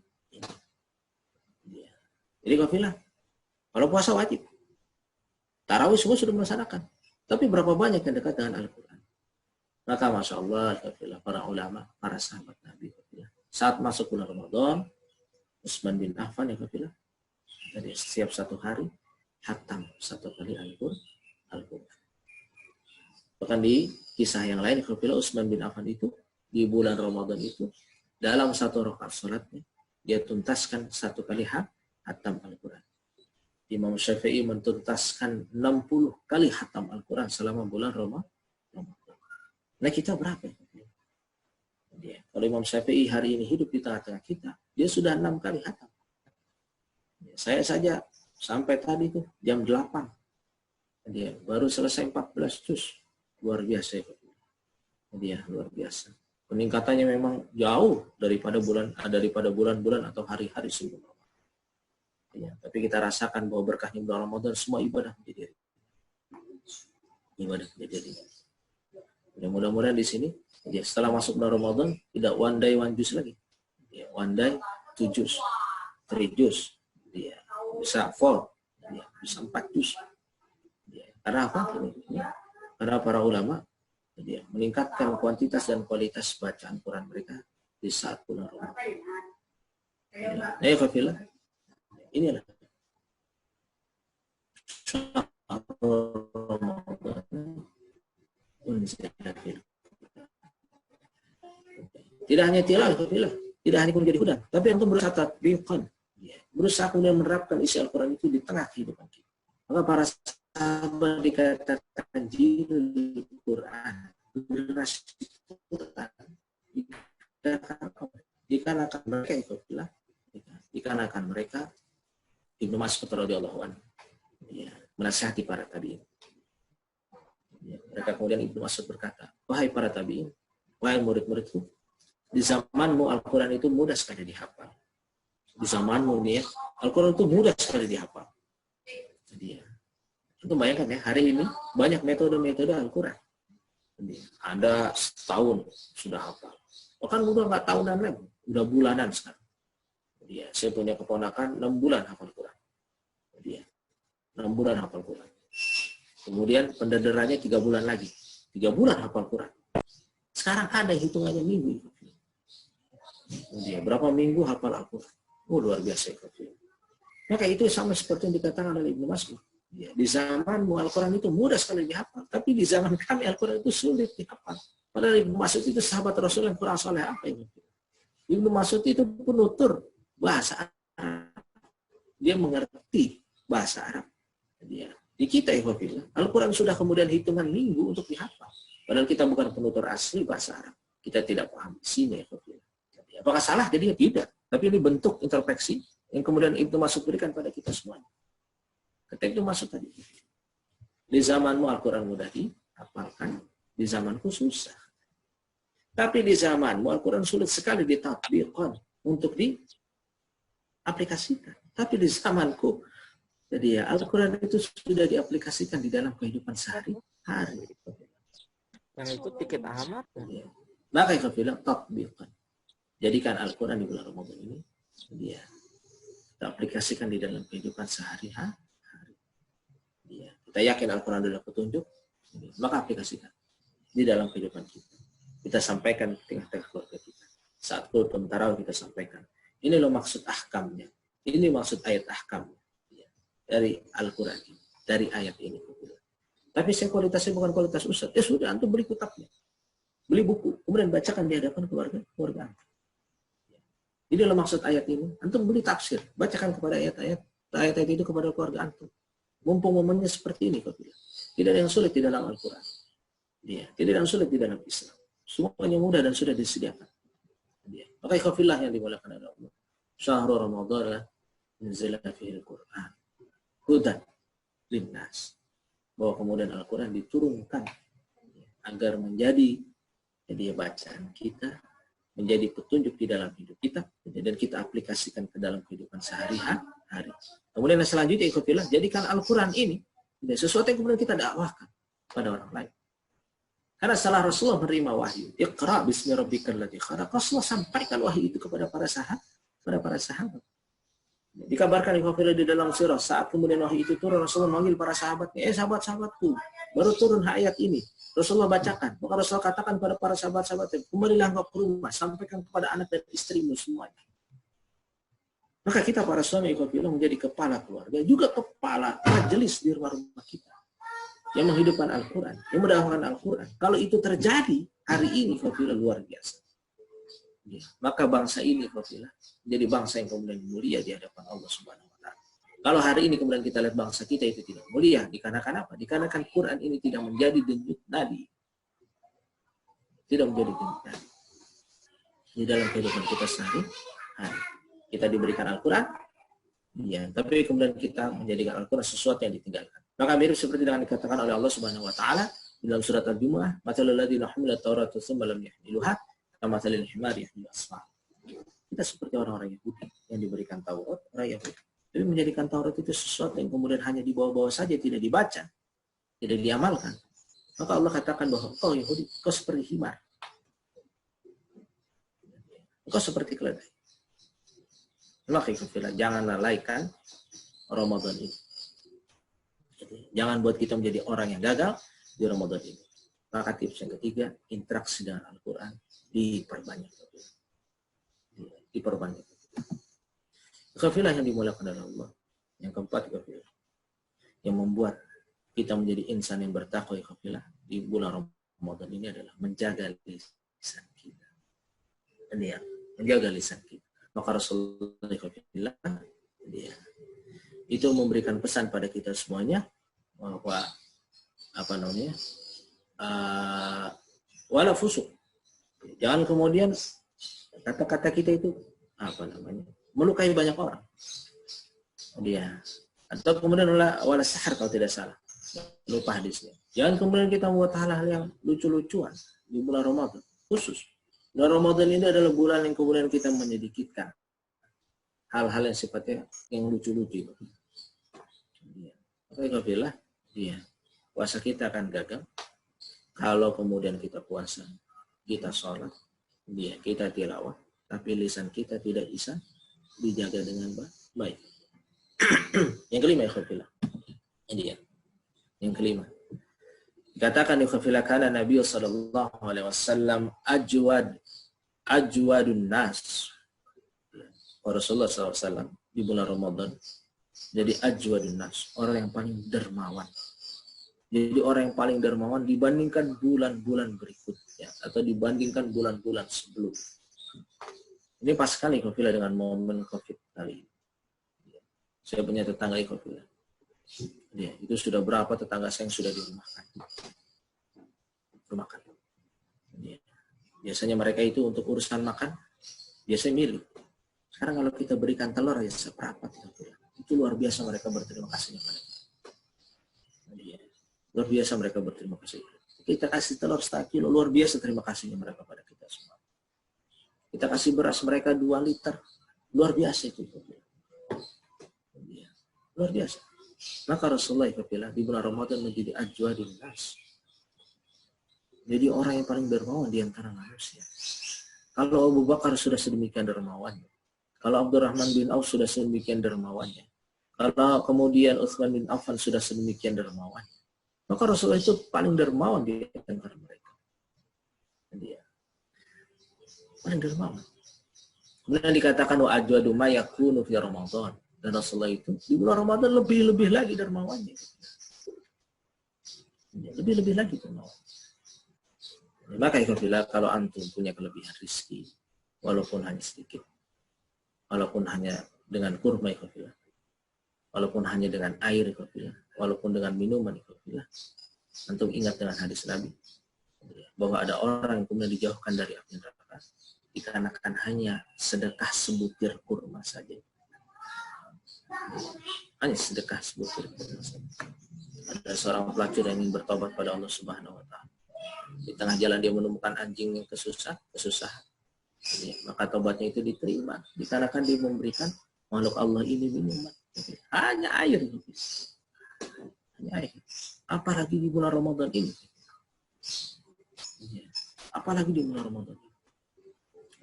Jadi ikhwafillah, kalau puasa wajib. Tarawih semua sudah melaksanakan. Tapi berapa banyak yang dekat dengan Al-Quran? Maka Masya Allah, para ulama, para sahabat Nabi, saat masuk bulan Ramadan, Utsman bin Affan, dari setiap satu hari, hatam satu kali Al-Quran. Bahkan di kisah yang lain, Utsman bin Affan itu, di bulan Ramadan itu, dalam satu rakaat salatnya, dia tuntaskan satu kali hatam Al-Quran. Imam Syafi'i mentuntaskan 60 kali hatam Al-Quran selama bulan Ramadan. Nah kita berapa? Kalau Imam Syafi'i hari ini hidup di tengah-tengah kita, dia sudah 6 kali hatam. Saya saja sampai tadi tuh jam 8. Dia baru selesai 14 juz. Luar biasa. Dia luar biasa. Peningkatannya memang jauh daripada bulan-bulan atau hari-hari sebelum Ramadan. Ya, tapi kita rasakan bahwa berkahnya bulan Ramadan semua ibadah menjadi ringan. Ya, mudah-mudahan di sini ya, setelah masuk bulan Ramadan tidak one day one juz lagi. Ya, one day 2 juz, 3 juz. Ya, bisa 4, ya, bisa 4 juz. Ya, karena apa? Karena para ulama ya, meningkatkan kuantitas dan kualitas bacaan Quran mereka di saat bulan Ramadan. Ya, Fafillah. Inilah tidak hanya tilawah, tidak hanya menjadi hudan, tapi untuk berusaha tatbiqan, berusaha kemudian menerapkan isi Al-Quran itu di tengah kehidupan kita. Maka para sahabat dikatakan jilul Quran, generasi Quran, dikarenakan mereka itu dikarenakan mereka Ibnu Mas'ud radhiyallahu anhu menasihati para tabi'in. Mereka kemudian Ibnu Mas'ud berkata, wahai para tabi'in, wahai murid-muridku, Di zamanmu Al-Quran itu mudah sekali dihafal. Di zamanmu nih ya, Al-Quran itu mudah sekali dihafal. Jadi ya, itu bayangkan ya, hari ini banyak metode-metode Al-Quran. Ada setahun sudah hafal. Bahkan udah nggak tahunan lagi, udah bulanan sekarang. Jadi ya, saya punya keponakan 6 bulan hafal Quran. Jadi ya, 6 bulan hafal Quran. Kemudian pendederanya 3 bulan lagi. 3 bulan hafal Quran. Sekarang ada hitungannya minggu. Dia berapa minggu hafal Al-Quran. Oh, luar biasa. Maka itu sama seperti yang dikatakan oleh Ibnu Mas'ud. Ya, di zamanmu Al-Quran itu mudah sekali dihafal. Tapi di zaman kami Al-Quran itu sulit dihafal. Padahal Ibnu Mas'ud itu sahabat Rasul yang Quran soleh apa ini? Ibnu Mas'ud itu penutur bahasa Arab. Dia mengerti bahasa Arab. Dia. Di kita Al-Quran sudah kemudian hitungan minggu untuk dihafal. Padahal kita bukan penutur asli bahasa Arab. Kita tidak paham isinya. Apakah salah? Jadi tidak. Tapi ini bentuk introspeksi yang kemudian Ibnu Mas'ud berikan pada kita semuanya. Ketika itu masuk tadi. Di zamanmu Al-Quran mudah dihafalkan. Di zamanku susah. Tapi di zamanmu Al-Quran sulit sekali ditatbiqkan untuk diaplikasikan. Tapi di zamanku, jadi ya Al-Quran itu sudah diaplikasikan di dalam kehidupan sehari-hari. Yang itu dikit amat. Ya. Maka saya bilang tatbiqkan. Jadikan Al-Quran di bulan Ramadan ini, dia kita aplikasikan di dalam kehidupan sehari-hari. Ya. Kita yakin Al-Quran adalah petunjuk, maka aplikasikan di dalam kehidupan kita. Kita sampaikan di tengah-tengah keluarga kita. Saat qunut tarawih kita sampaikan. Ini loh maksud ahkamnya. Ini maksud ayat ahkamnya. Ya. Dari Al-Quran ini. Dari ayat ini. Tapi saya kualitasnya bukan kualitas ustaz. Ya sudah, antum beli kitabnya. Beli buku. Kemudian bacakan di hadapan keluarga antum. Ini loh maksud ayat ini. Antum beli tafsir. Bacakan kepada ayat-ayat itu kepada keluarga antum. Mumpung momennya seperti ini. Tidak ada yang sulit di dalam Al-Quran. Ya. Tidak ada yang sulit di dalam Islam. Semuanya mudah dan sudah disediakan. Ya. Maka ikhwafillah yang dimulakan oleh Allah. Syahrul Ramadan nuzila fihi al-Quran. Hudan linnas. Bahwa kemudian Al-Quran diturunkan agar menjadi bacaan kita, menjadi petunjuk di dalam hidup kita, dan kita aplikasikan ke dalam kehidupan sehari-hari. Kemudian yang selanjutnya ikutilah, jadikan Al-Quran ini sesuatu yang kemudian kita dakwahkan pada orang lain. Karena setelah Rasulullah menerima wahyu, Iqra bismi rabbikal ladzi khalaq, Rasulullah sampaikan wahyu itu kepada para sahabat. Dikabarkan di dalam surah, saat kemudian wahyu itu turun, Rasulullah memanggil para sahabatnya, sahabat-sahabatku, baru turun ayat ini. Rasulullah bacakan, maka Rasulullah katakan pada para sahabat-sahabatnya, kembalilah engkau ke rumah, sampaikan kepada anak dan istrimu semuanya. Maka kita para suami menjadi kepala keluarga, juga kepala majelis di rumah-rumah kita, yang menghidupkan Al-Quran, yang mendakwahkan Al-Quran. Kalau itu terjadi hari ini, luar biasa. Ya, maka bangsa ini menjadi bangsa yang kemudian mulia di hadapan Allah Subhanahu wa Ta'ala. Kalau hari ini kemudian kita lihat bangsa kita itu tidak mulia, dikarenakan apa? Dikarenakan Quran ini tidak menjadi denyut nadi. Tidak menjadi denyut nadi di dalam kehidupan kita sehari-hari. Kita diberikan Al-Quran, ya, tapi kemudian kita menjadikan Al-Quran sesuatu yang ditinggalkan. Maka mirip seperti yang dikatakan oleh Allah Subhanahu wa Ta'ala di dalam surat Al-Jumu'ah, "Matsalul ladzina hamilat Taurata tsumma lam yahmiluha kamatsalil himari yahmilu asfar." Kita seperti orang-orang Yahudi yang diberikan Taurat, orang Yahudi. Tapi menjadikan Taurat itu sesuatu yang kemudian hanya dibawa-bawa saja, tidak dibaca, tidak diamalkan. Maka Allah katakan bahwa kau Yahudi, kau seperti himar. Kau seperti keledai. Maka jangan lalaikan Ramadan ini. Jangan buat kita menjadi orang yang gagal di Ramadan ini. Maka tips yang ketiga, interaksi dengan Al-Quran diperbanyak. Kafilah yang dimulakan oleh Allah. Yang keempat, kafilah yang membuat kita menjadi insan yang bertakwa, kafilah di bulan Ramadan ini adalah menjaga lisan kita. Ini ya, menjaga lisan kita. Maka Rasulullah kafilah itu memberikan pesan pada kita semuanya bahwa wala fusuk. Jangan kemudian kata-kata kita itu melukai banyak orang. Dia atau kemudian wala sahar kalau tidak salah. Lupa hadisnya. Jangan kemudian kita membuat hal-hal yang lucu-lucuan di bulan Ramadan khusus. Bulan Ramadan ini adalah bulan yang kemudian kita menyedikitkan hal-hal yang sifatnya yang lucu-lucu. Alhamdulillah, iya. Puasa kita akan gagal kalau kemudian kita puasa, kita sholat, iya, kita tilawah, tapi lisan kita tidak bisa dijaga dengan baik. Yang kelima, alhamdulillah. Ini ya. Yang kelima. Dikatakan ikhwafillah kana Nabi sallallahu alaihi wasallam ajwadun nas. Rasulullah SAW di bulan Ramadan jadi ajwadun nas, orang yang paling dermawan. Jadi orang yang paling dermawan dibandingkan bulan-bulan berikutnya atau dibandingkan bulan-bulan sebelum. Ini pas sekali ikhwafillah dengan momen Covid kali ini. Saya punya tetangga ikhwafillah. Ya, itu sudah berapa tetangga saya yang sudah dirumahkan. Ya. Biasanya mereka itu untuk urusan makan, biasanya milih. Sekarang kalau kita berikan telur aja seperempat, itu luar biasa mereka berterima kasihnya pada kita. Ya. Luar biasa mereka berterima kasih. Kita kasih telur 1 kilo, luar biasa terima kasihnya mereka pada kita semua. Kita kasih beras mereka 2 liter, luar biasa itu. Ya. Luar biasa. Maka Rasulullah bilang di bulan Ramadan menjadi ajwadun nas. Jadi orang yang paling dermawan di antara manusia. Kalau Abu Bakar sudah sedemikian dermawannya, kalau Abdurrahman bin Auf sudah sedemikian dermawannya, kalau kemudian Utsman bin Affan sudah sedemikian dermawannya, maka Rasulullah itu paling dermawan di antara mereka. Dia paling dermawan. Kemudian dikatakan wa ajwadu ma yakunu fi Ramadan. Dan Rasulullah itu di bulan Ramadan lebih-lebih lagi dermawannya. Lebih-lebih lagi dermawan. Maka ikhwafillah, kalau antum punya kelebihan rezeki, walaupun hanya sedikit, walaupun hanya dengan kurma ikhwafillah, walaupun hanya dengan air ikhwafillah, walaupun dengan minuman ikhwafillah, antum ingat dengan hadis Nabi bahwa ada orang yang kemudian dijauhkan dari api neraka dikarenakan hanya sedekah sebutir kurma saja. Hanya sedekah sebutir kurma saja. Ada seorang pelacur yang ingin bertobat pada Allah Subhanahu wa taala. Di tengah jalan dia menemukan anjing yang kesusahan. Maka tobatnya itu diterima dikarenakan dia memberikan makhluk Allah ini minuman. Hanya air. Hanya air. Apalagi di bulan Ramadan ini. Apalagi di bulan Ramadan ini.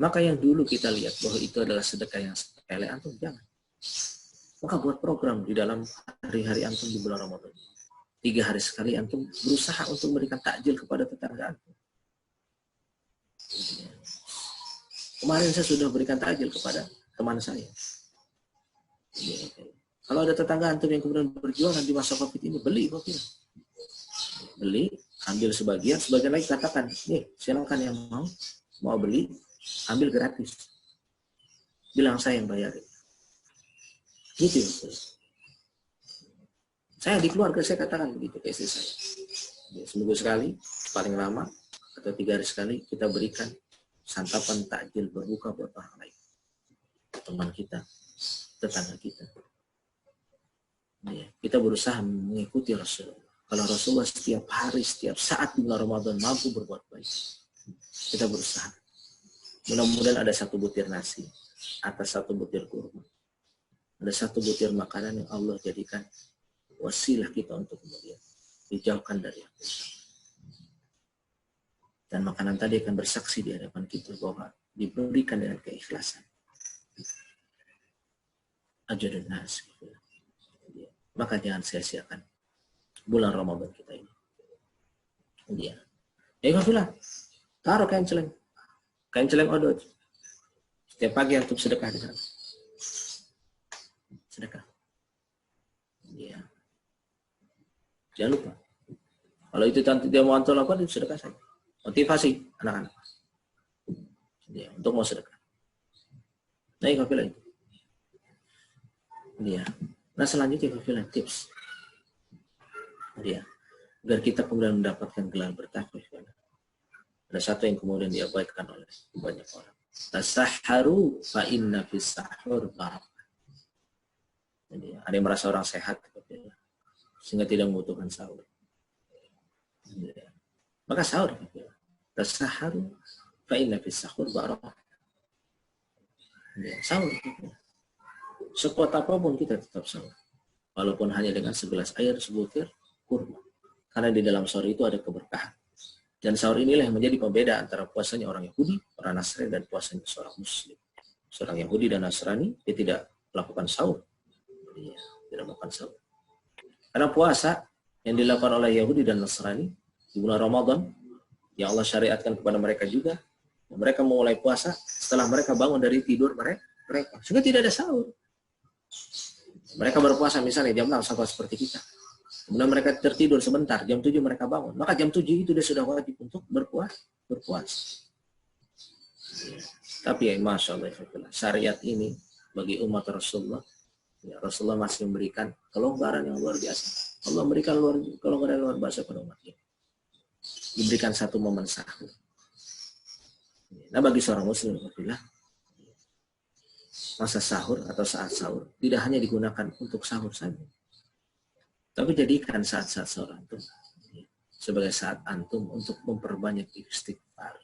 Maka yang dulu kita lihat bahwa itu adalah sedekah yang sepele, antum jangan. Maka buat program di dalam hari-hari antum di bulan Ramadan. 3 hari sekali antum berusaha untuk memberikan takjil kepada tetangga antum. Kemarin saya sudah berikan takjil kepada teman saya. Kalau ada tetangga antum yang kemudian berjualan di masa Covid ini, beli kopi. Beli, ambil sebagian lagi katakan, nih silakan yang mau beli, ambil gratis. Bilang saya yang bayarin. Gitu ya. Saya di keluarga saya katakan begitu ke istri saya. Seminggu sekali, paling lama, atau 3 hari sekali kita berikan santapan takjil berbuka buat orang lain. Teman kita, tetangga kita. Ya, kita berusaha mengikuti Rasulullah. Kalau Rasulullah setiap hari, setiap saat di bulan Ramadan mampu berbuat baik, kita berusaha. Mudah-mudahan ada 1 butir nasi, atas 1 butir kurma. Ada 1 butir makanan yang Allah jadikan wasilah kita untuk kemudian dijauhkan dari api. Dan makanan tadi akan bersaksi di hadapan kita bahwa diberikan dengan keikhlasan. Ajadun nas. Maka jangan sia-siakan bulan Ramadan kita ini. Ya. Alhamdulillah. Taruh kain celeng odot. Setiap pagi untuk sedekah di sana. Sedekah. Ya. Jangan lupa. Kalau itu nanti dia mau antum lakukan, itu sedekah saja. Motivasi anak-anak. Ya, untuk mau sedekah. Nah, ikhwafillah itu. Ya. Nah, selanjutnya ikhwafillah tips. Ya. Agar kita kemudian mendapatkan gelar bertakwa. Ada 1 yang kemudian diabaikan oleh banyak orang. Tasahharu fa inna fis sahur barakah. Jadi ada yang merasa orang sehat sehingga tidak membutuhkan sahur. Maka sahur. Tasahharu fa inna fis sahur barakah. Ya, sahur. Sekuat apapun kita tetap sahur. Walaupun hanya dengan segelas air, sebutir kurma. Karena di dalam sahur itu ada keberkahan. Dan sahur inilah yang menjadi pembeda antara puasanya orang Yahudi, orang Nasrani, dan puasanya seorang Muslim. Seorang Yahudi dan Nasrani, dia tidak melakukan sahur. Dia tidak melakukan sahur. Karena puasa yang dilakukan oleh Yahudi dan Nasrani di bulan Ramadan, yang Allah syariatkan kepada mereka juga, mereka memulai puasa setelah mereka bangun dari tidur mereka. Sehingga tidak ada sahur. Mereka berpuasa misalnya jam 6 sama seperti kita. Kemudian mereka tertidur sebentar, jam 7 mereka bangun. Maka jam 7 itu dia sudah wajib untuk berpuasa. Ya. Tapi ya, Masya Allah, syariat ini bagi umat Rasulullah, ya, Rasulullah masih memberikan kelonggaran yang luar biasa. Allah memberikan kelonggaran yang luar biasa pada umatnya. Diberikan satu momen sahur. Nah bagi seorang Muslim, masa sahur atau saat sahur tidak hanya digunakan untuk sahur saja. Tapi jadikan saat-saat sahur antum sebagai saat antum untuk memperbanyak istighfar.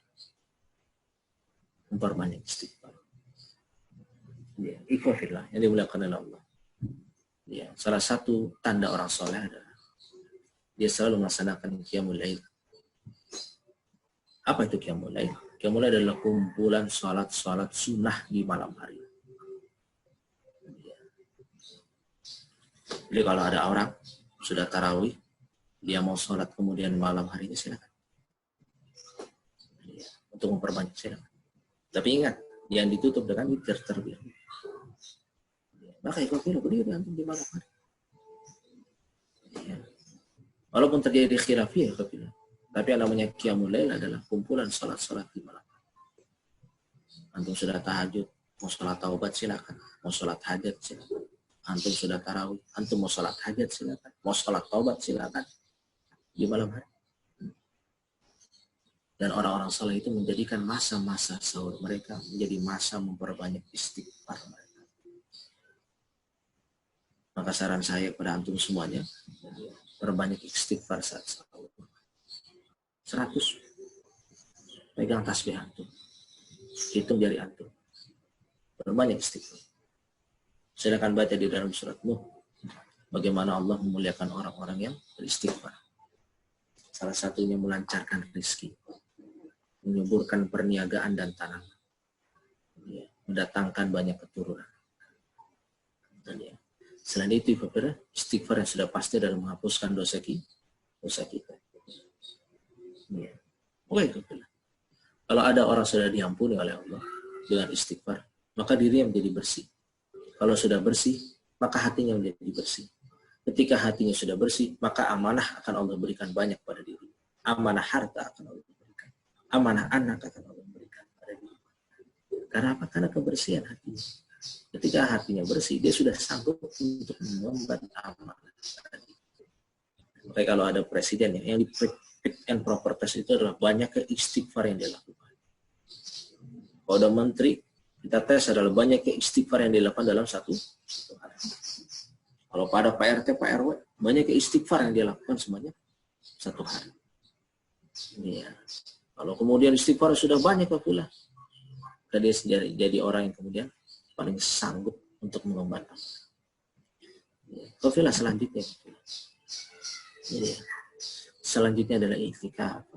Memperbanyak istighfar. Ya, ikhwafillah yang dimuliakan oleh Allah. Ya, salah satu tanda orang soleh adalah dia selalu melaksanakan qiyamul lail. Apa itu qiyamul lail? Qiyamul lail adalah kumpulan salat sunnah di malam hari. Jadi kalau ada orang sudah tarawih, dia mau sholat kemudian malam harinya silakan. Ya, untuk memperbanyak silakan. Tapi ingat, yang ditutup dengan witir terlebih dahulu. Ya, maka ikhwafillah berdiri antum di malam hari. Ya. Walaupun terjadi khilafiyah ikhwafillah, tapi yang namanya qiyamul lail adalah kumpulan sholat di malam hari. Antum sudah tahajud, mau sholat taubat silakan, mau sholat hajat silakan. Antum sudah tarawih, antum mau sholat hajat silakan, mau sholat taubat silakan di malam hari. Dan orang-orang saleh itu menjadikan masa-masa sahur mereka menjadi masa memperbanyak istighfar mereka. Maka saran saya kepada antum semuanya, perbanyak istighfar saat sahur. 100 pegang tasbih antum, hitung jari antum, perbanyak istighfar. Silakan baca di dalam surat Nuh bagaimana Allah memuliakan orang-orang yang beristighfar. Salah satunya melancarkan rezeki, menyuburkan perniagaan dan tanaman, ya, mendatangkan banyak keturunan. Dan ya, selain itu istighfar yang sudah pasti dalam menghapuskan dosa kita. Ya. Oke, kalau ada orang sudah diampuni oleh Allah dengan istighfar, maka dirinya menjadi bersih. Kalau sudah bersih, maka hatinya menjadi bersih. Ketika hatinya sudah bersih, maka amanah akan Allah berikan banyak pada diri. Amanah harta akan Allah berikan. Amanah anak akan Allah berikan pada diri. Karena apa? Karena kebersihan hatinya. Ketika hatinya bersih, dia sudah sanggup untuk mengemban amanah. Makanya kalau ada presiden yang di fit and proper test itu adalah banyak istighfar yang dia lakukan. Kalau ada menteri, kita tes adalah banyak istighfar yang dilakukan dalam satu hari. Kalau pada Pak RT, Pak RW, banyak istighfar yang dilakukan semuanya satu hari. Ya. Kalau kemudian istighfar sudah banyak pula, dia jadi orang yang kemudian paling sanggup untuk mengemban amanah. Ya. Kafilah selanjutnya. Ya. Selanjutnya adalah iktikaf.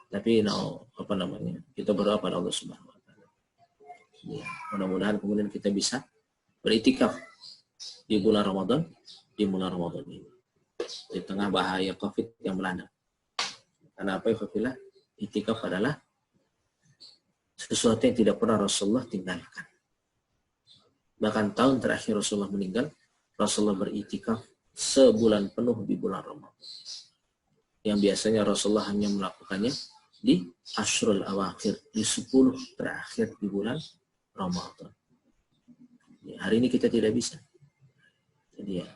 Tapi kita berdoa pada Allah Subhanahu. Ya, mudah-mudahan kemudian kita bisa beritikaf di bulan Ramadan ini di tengah bahaya COVID yang melanda. Karena apa ya, itikaf adalah sesuatu yang tidak pernah Rasulullah tinggalkan. Bahkan tahun terakhir Rasulullah meninggal, Rasulullah beritikaf sebulan penuh di bulan Ramadan. Yang biasanya Rasulullah hanya melakukannya di Ashrul Awakhir, di 10 terakhir di bulan Ramadan. Ya, hari ini kita tidak bisa. Jadi ya.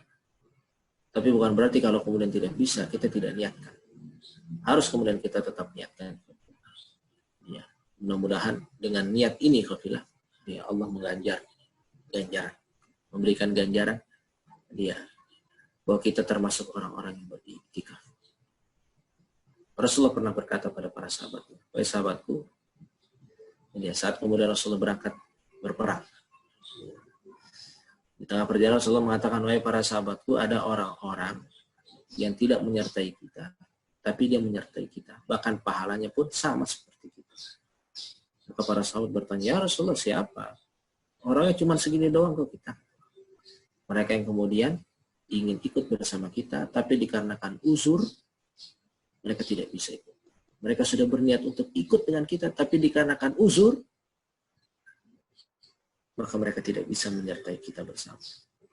Tapi bukan berarti kalau kemudian tidak bisa, kita tidak niatkan. Harus kemudian kita tetap niatkan. Ya, mudah-mudahan dengan niat ini, kafilah, ya Allah ganjaran, memberikan ganjaran, dia bahwa kita termasuk orang-orang yang beriktikaf. Rasulullah pernah berkata pada para sahabatnya, wahai sahabatku, saat kemudian Rasulullah berangkat berperang. Di tengah perjalanan Rasulullah mengatakan, wahai para sahabatku, ada orang-orang yang tidak menyertai kita, tapi dia menyertai kita. Bahkan pahalanya pun sama seperti kita. Maka para sahabat bertanya, ya Rasulullah siapa? Orangnya cuma segini doang kok kita. Mereka yang kemudian ingin ikut bersama kita, tapi dikarenakan uzur, mereka tidak bisa ikut. Mereka sudah berniat untuk ikut dengan kita, tapi dikarenakan uzur, maka mereka tidak bisa menyertai kita bersama.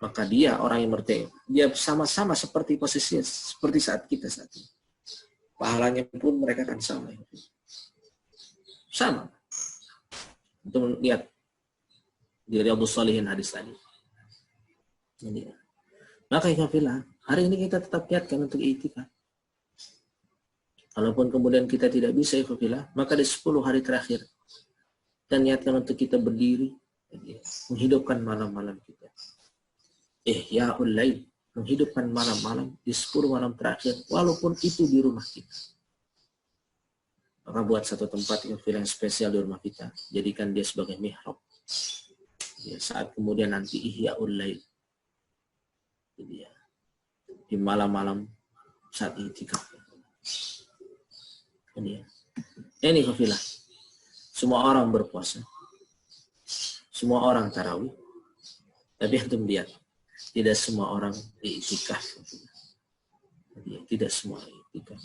Maka dia orang yang menyertai, dia sama-sama seperti posisinya, seperti saat kita saat ini. Pahalanya pun mereka akan sama. Sama. Untuk lihat di Riyadhus Shalihin hadis tadi. Ini. Maka ikhwafillah, hari ini kita tetap niatkan untuk iktikaf. Walaupun kemudian kita tidak bisa ikhwafillah, maka di 10 hari terakhir kita niatkan untuk kita berdiri, menghidupkan malam-malam kita. Ihya'ul lail, menghidupkan malam-malam di 10 malam terakhir, walaupun itu di rumah kita. Maka buat satu tempat yang spesial di rumah kita, jadikan dia sebagai mihrab. Ya, saat kemudian nanti ihya'ul lail, ya, di malam-malam saat i'tikaf. Ini kafilah. Semua orang berpuasa, semua orang tarawih, tapi antum lihat, tidak semua orang i'tikaf. Tidak semua i'tikaf.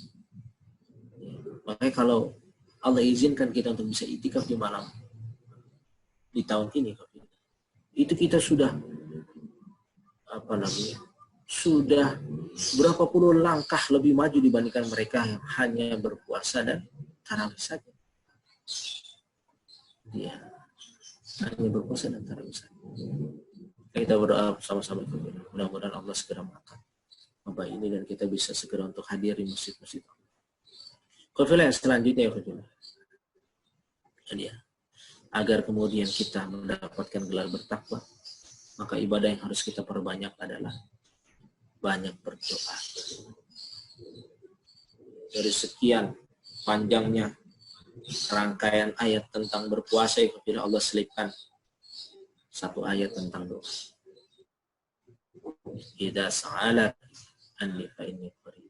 Makanya kalau Allah izinkan kita untuk bisa i'tikaf di malam di tahun ini, itu kita sudah sudah berapa puluh langkah lebih maju dibandingkan mereka yang hanya berpuasa dan tarawih saja. Dia hanya berpuasa dan tarawih saja. Kita berdoa sama-sama, mudah-mudahan Allah segera mengangkat wabah ini dan kita bisa segera untuk hadir di masjid-masjid Allah. Kafilah yang selanjutnya ya, agar kemudian kita mendapatkan gelar bertakwa, maka ibadah yang harus kita perbanyak adalah banyak berdoa. Dari sekian panjangnya rangkaian ayat tentang berpuasa, apabila Allah selipkan satu ayat tentang doa. Idza sa'ala anni fa inni qarib.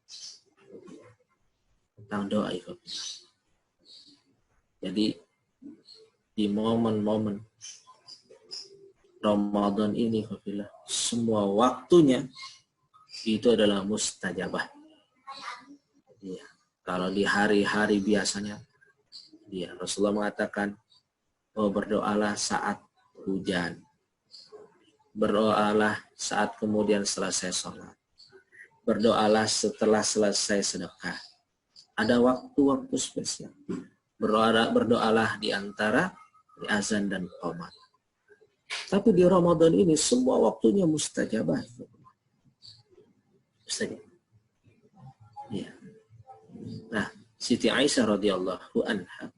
Tentang doa itu. Jadi di momen-momen Ramadan ini, semua waktunya itu adalah mustajabah. Ya, kalau di hari-hari biasanya, ya, Rasulullah mengatakan, oh berdoalah saat hujan, berdoalah saat kemudian selesai sholat, berdoalah setelah selesai sedekah. Ada waktu-waktu spesial. Berdoalah di antara azan dan qomat. Tapi di Ramadan ini semua waktunya mustajabah. Ya. Nah, Siti Aisyah radhiyallahu anha,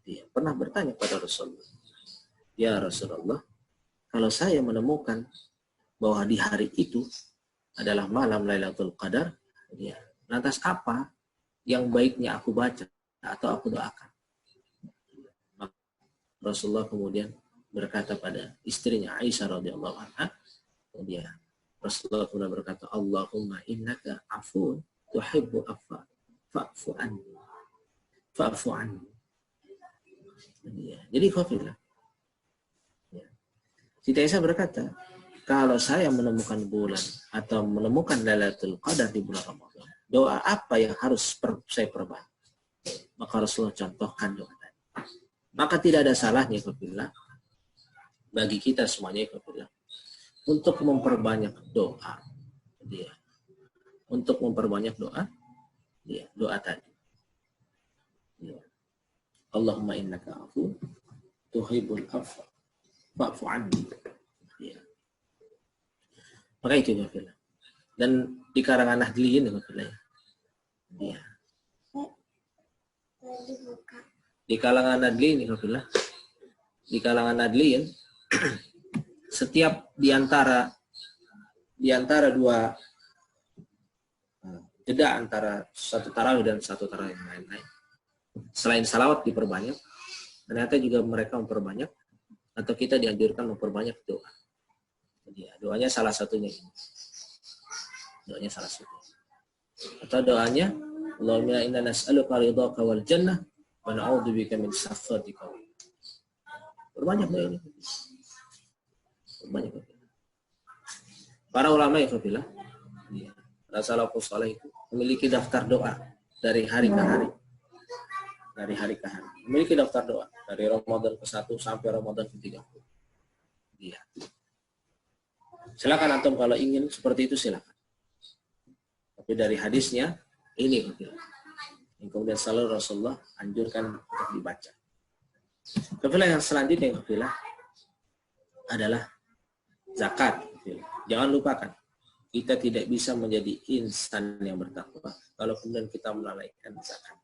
dia pernah bertanya pada Rasulullah, ya Rasulullah, kalau saya menemukan bahwa di hari itu adalah malam Lailatul Qadar, ya, lantas apa yang baiknya aku baca atau aku doakan? Maka Rasulullah kemudian berkata pada istrinya Aisyah radhiyallahu anha, dia Rasulullah kemudian berkata, Allahumma innaka afun tuhibbu afwa fa'fu anni. Fa'fu anni. Jadi kafilah. Ya. Siti Aisyah berkata, kalau saya menemukan bulan atau menemukan Lailatul Qadar di bulan Ramadan, doa apa yang harus saya perbanyak? Maka Rasulullah contohkan doa tadi. Maka tidak ada salahnya kafilah bagi kita semuanya kafilah untuk memperbanyak doa, dia, untuk memperbanyak doa, dia, doa tadi. Ya. Allahumma innaka afu tuhibbul afwa fa'fu anni. Ya. Maka itu ya, dan di karangan Nahdliyin ya. Di kalangan Nahdliyin di kalangan Nahdliyin setiap di antara jeda antara satu tarawih dan satu tarawih yang lain-lain. Selain salawat diperbanyak, ternyata juga mereka memperbanyak, atau kita dianjurkan memperbanyak doa. Jadi doanya salah satunya ini. Doanya salah satunya. Atau doanya, Allahumma inna nas'aluka ridhaka wal jannah wa na'udzubika min sakhatika. Perbanyak doa ini. Perbanyak doa. Para ulama ya kafilah, para salafus saleh itu memiliki daftar doa dari hari ke hari. Dari hari ke hari. Memiliki daftar doa dari Ramadan ke-1 sampai Ramadan ke-30. Iya. Silakan antum kalau ingin seperti itu silakan. Tapi dari hadisnya ini yang kemudian selalu Rasulullah anjurkan untuk dibaca. Kafilah yang selanjutnya kafilah adalah zakat. Jangan lupakan, kita tidak bisa menjadi insan yang bertakwa kalau kemudian kita melalaikan zakat.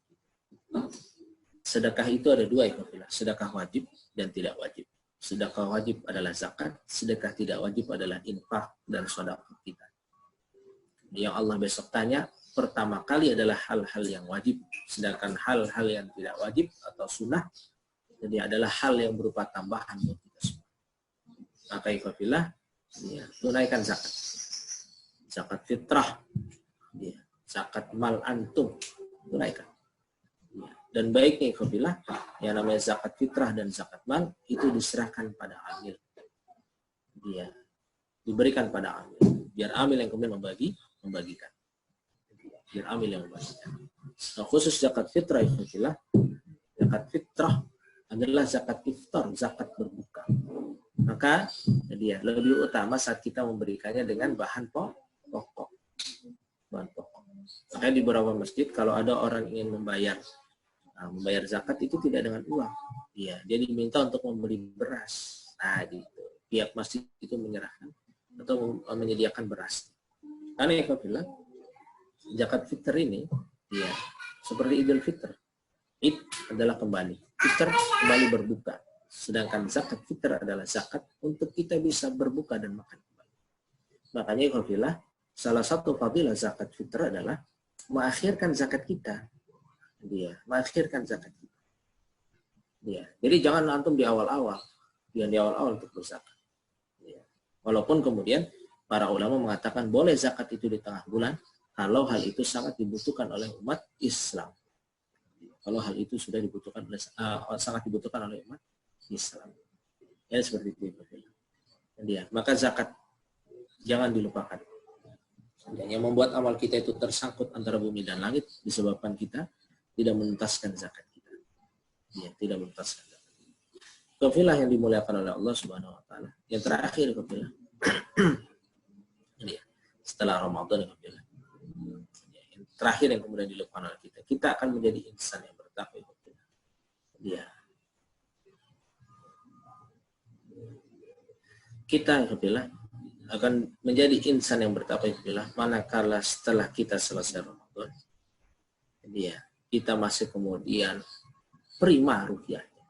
Sedekah itu ada dua ya kafilah, sedekah wajib dan tidak wajib. Sedekah wajib adalah zakat, sedekah tidak wajib adalah infak dan sedekah kita. Yang Allah besok tanya, pertama kali adalah hal-hal yang wajib, sedangkan hal-hal yang tidak wajib atau sunnah, jadi adalah hal yang berupa tambahan buat kita semua. Maka kafilah, ya, tunaikan zakat. Zakat fitrah, ya, zakat mal antum, tunaikan. Dan baiknya kafilah, yang namanya zakat fitrah dan zakat mal itu diserahkan pada amil. Dia diberikan pada amil. Biar amil yang kemudian membagikan. Biar amil yang membagikan. Nah, khusus zakat fitrah kafilah, zakat fitrah adalah zakat iftar, zakat berbuka. Maka dia lebih utama saat kita memberikannya dengan bahan pokok. Bahan pokok. Makanya di beberapa masjid kalau ada orang ingin membayar zakat itu tidak dengan uang. Iya, dia diminta untuk membeli beras. Nah, gitu. Pihak masjid itu menyerahkan atau menyediakan beras. Karena yang bilang zakat fitr ini, ya, seperti Idul Fitr. Id adalah kembali. Fitr kembali berbuka. Sedangkan zakat fitr adalah zakat untuk kita bisa berbuka dan makan kembali. Makanya kafilah, salah satu fadilah zakat fitr adalah mengakhirkan zakat kita. Dia mengakhirkan zakat kita. Dia. Jadi jangan antum di awal-awal, jangan di awal-awal untuk berzakat. Dia. Walaupun kemudian para ulama mengatakan boleh zakat itu di tengah bulan kalau hal itu sangat dibutuhkan oleh umat Islam. Kalau hal itu sudah dibutuhkan oleh sangat dibutuhkan oleh umat Islam. Ya seperti itu. Dia. Maka zakat jangan dilupakan. Yang membuat amal kita itu tersangkut antara bumi dan langit disebabkan kita tidak menuntaskan zakat kita. Ya, tidak menuntaskan zakat. Kafilah yang dimuliakan oleh Allah Subhanahu wa taala. Yang terakhir kafilah. Ini ya, setelah Ramadan kafilah. Yang terakhir yang kemudian dilakukan oleh kita. Kita akan menjadi insan yang bertakwa kafilah. Ya. Kita kafilah akan menjadi insan yang bertakwa kafilah manakala setelah kita selesai Ramadan. Dia kita masih kemudian prima ruhiyahnya.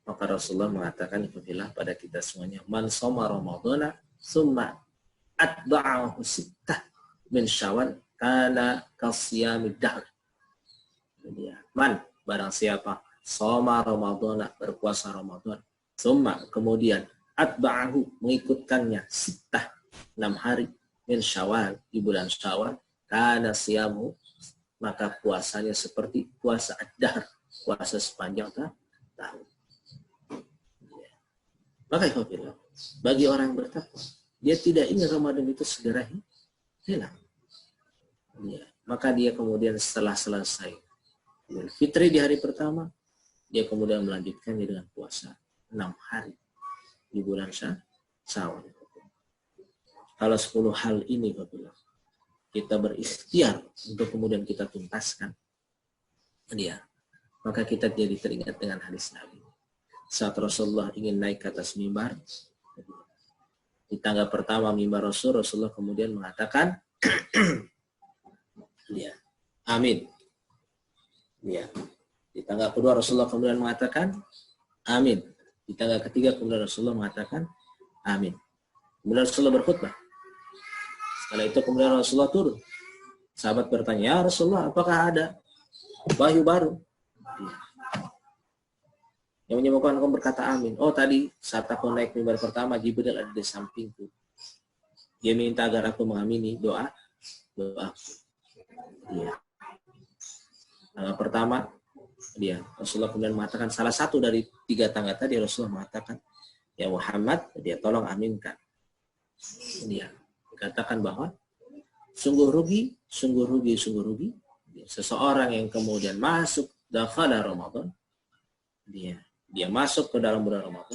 Maka Rasulullah mengatakan pada kita semuanya, man shoma ramadhana summa atba'ahu sittah min syawal kana kasiyamid dahr. Man, barang siapa shoma ramadhana, berpuasa Ramadan, summa kemudian atba'ahu, mengikutkannya sittah, 6 hari min syawal, di bulan Syawal, kana siyamu, maka puasanya seperti puasa ad-dahr, puasa sepanjang tahun. Maka bagi orang yang bertakwa, dia tidak ingin Ramadan itu segera hilang. Ya. Maka dia kemudian setelah selesai Idul Fitri di hari pertama, dia kemudian melanjutkannya dengan puasa 6 hari di bulan Syawal. Kalau 10 hal ini kita berikhtiar untuk kemudian kita tuntaskan dia, maka kita jadi teringat dengan hadis Nabi saat Rasulullah ingin naik ke atas mimbar di tangga pertama mimbar Rasulullah kemudian mengatakan ya, amin. Ya. Di tangga kedua Rasulullah kemudian mengatakan amin. Di tangga ketiga kemudian Rasulullah mengatakan amin. Kemudian Rasulullah berkhutbah. Setelah itu kemudian Rasulullah turun. Sahabat bertanya, ya Rasulullah, apakah ada wahyu baru? Yang menyembuhkan engkau berkata amin. Oh tadi saat aku naik mimbar pertama, Jibril ada di sampingku. Dia minta agar aku mengamini doa. Dia. Pertama, Rasulullah kemudian mengatakan salah satu dari 3 tangga tadi. Rasulullah mengatakan, ya Muhammad, dia tolong aminkan. Dia dikatakan bahwa sungguh rugi seseorang yang kemudian masuk dakhala Ramadan, dia masuk ke dalam bulan Ramadan,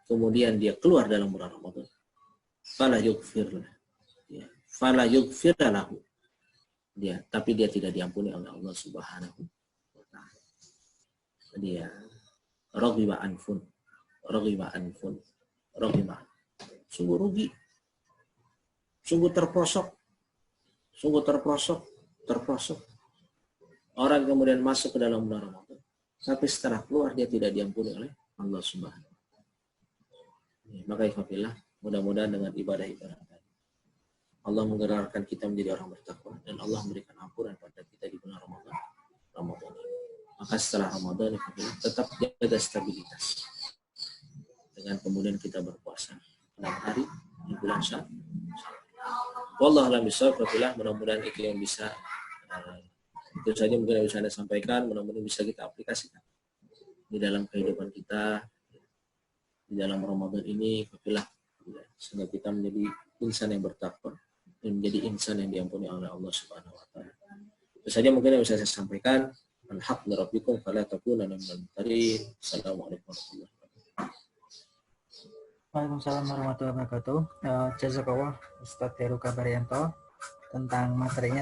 kemudian dia keluar dalam bulan Ramadan, fala yughfir lahu, tapi dia tidak diampuni oleh Allah Subhanahu wa taala. Dia raghiba anfun, sungguh rugi, sungguh terprosok. Orang kemudian masuk ke dalam bulan Ramadan, tapi setelah keluar dia tidak diampuni oleh Allah Subhanahu wa taala. Maka ikhwafillah, mudah-mudahan dengan ibadah-ibadah tadi Allah menggerakkan kita menjadi orang bertakwa dan Allah memberikan ampunan pada kita di bulan Ramadan. Maka setelah Ramadan ikhwafillah, tetap jaga stabilitas dengan kemudian kita berpuasa 6 hari di bulan Syawal. Wallahu a'lam bishawab. Mudah-mudahan itu yang bisa itu saja mungkin yang bisa Anda sampaikan. Mudah-mudahan bisa kita aplikasikan di dalam kehidupan kita di dalam Ramadan ini. Sehingga kita menjadi insan yang bertakwa dan menjadi insan yang diampuni oleh Allah Subhanahu wa taala. Itu saja mungkin yang bisa saya sampaikan. Al-haq min rabbikum fala takunanna minal mumtarin. Assalamualaikum warahmatullahi wabarakatuh. Waalaikumsalam warahmatullahi wabarakatuh. Jazakallah Ustadz Heru Kabaryanto tentang materinya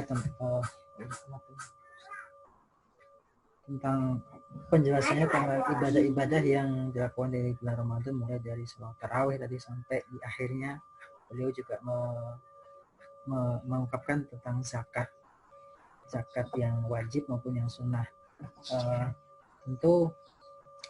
tentang penjelasannya tentang ibadah-ibadah yang dilakukan di bulan Ramadan, mulai dari sholat tarawih tadi sampai di akhirnya beliau juga mengungkapkan tentang zakat yang wajib maupun yang sunnah. Tentu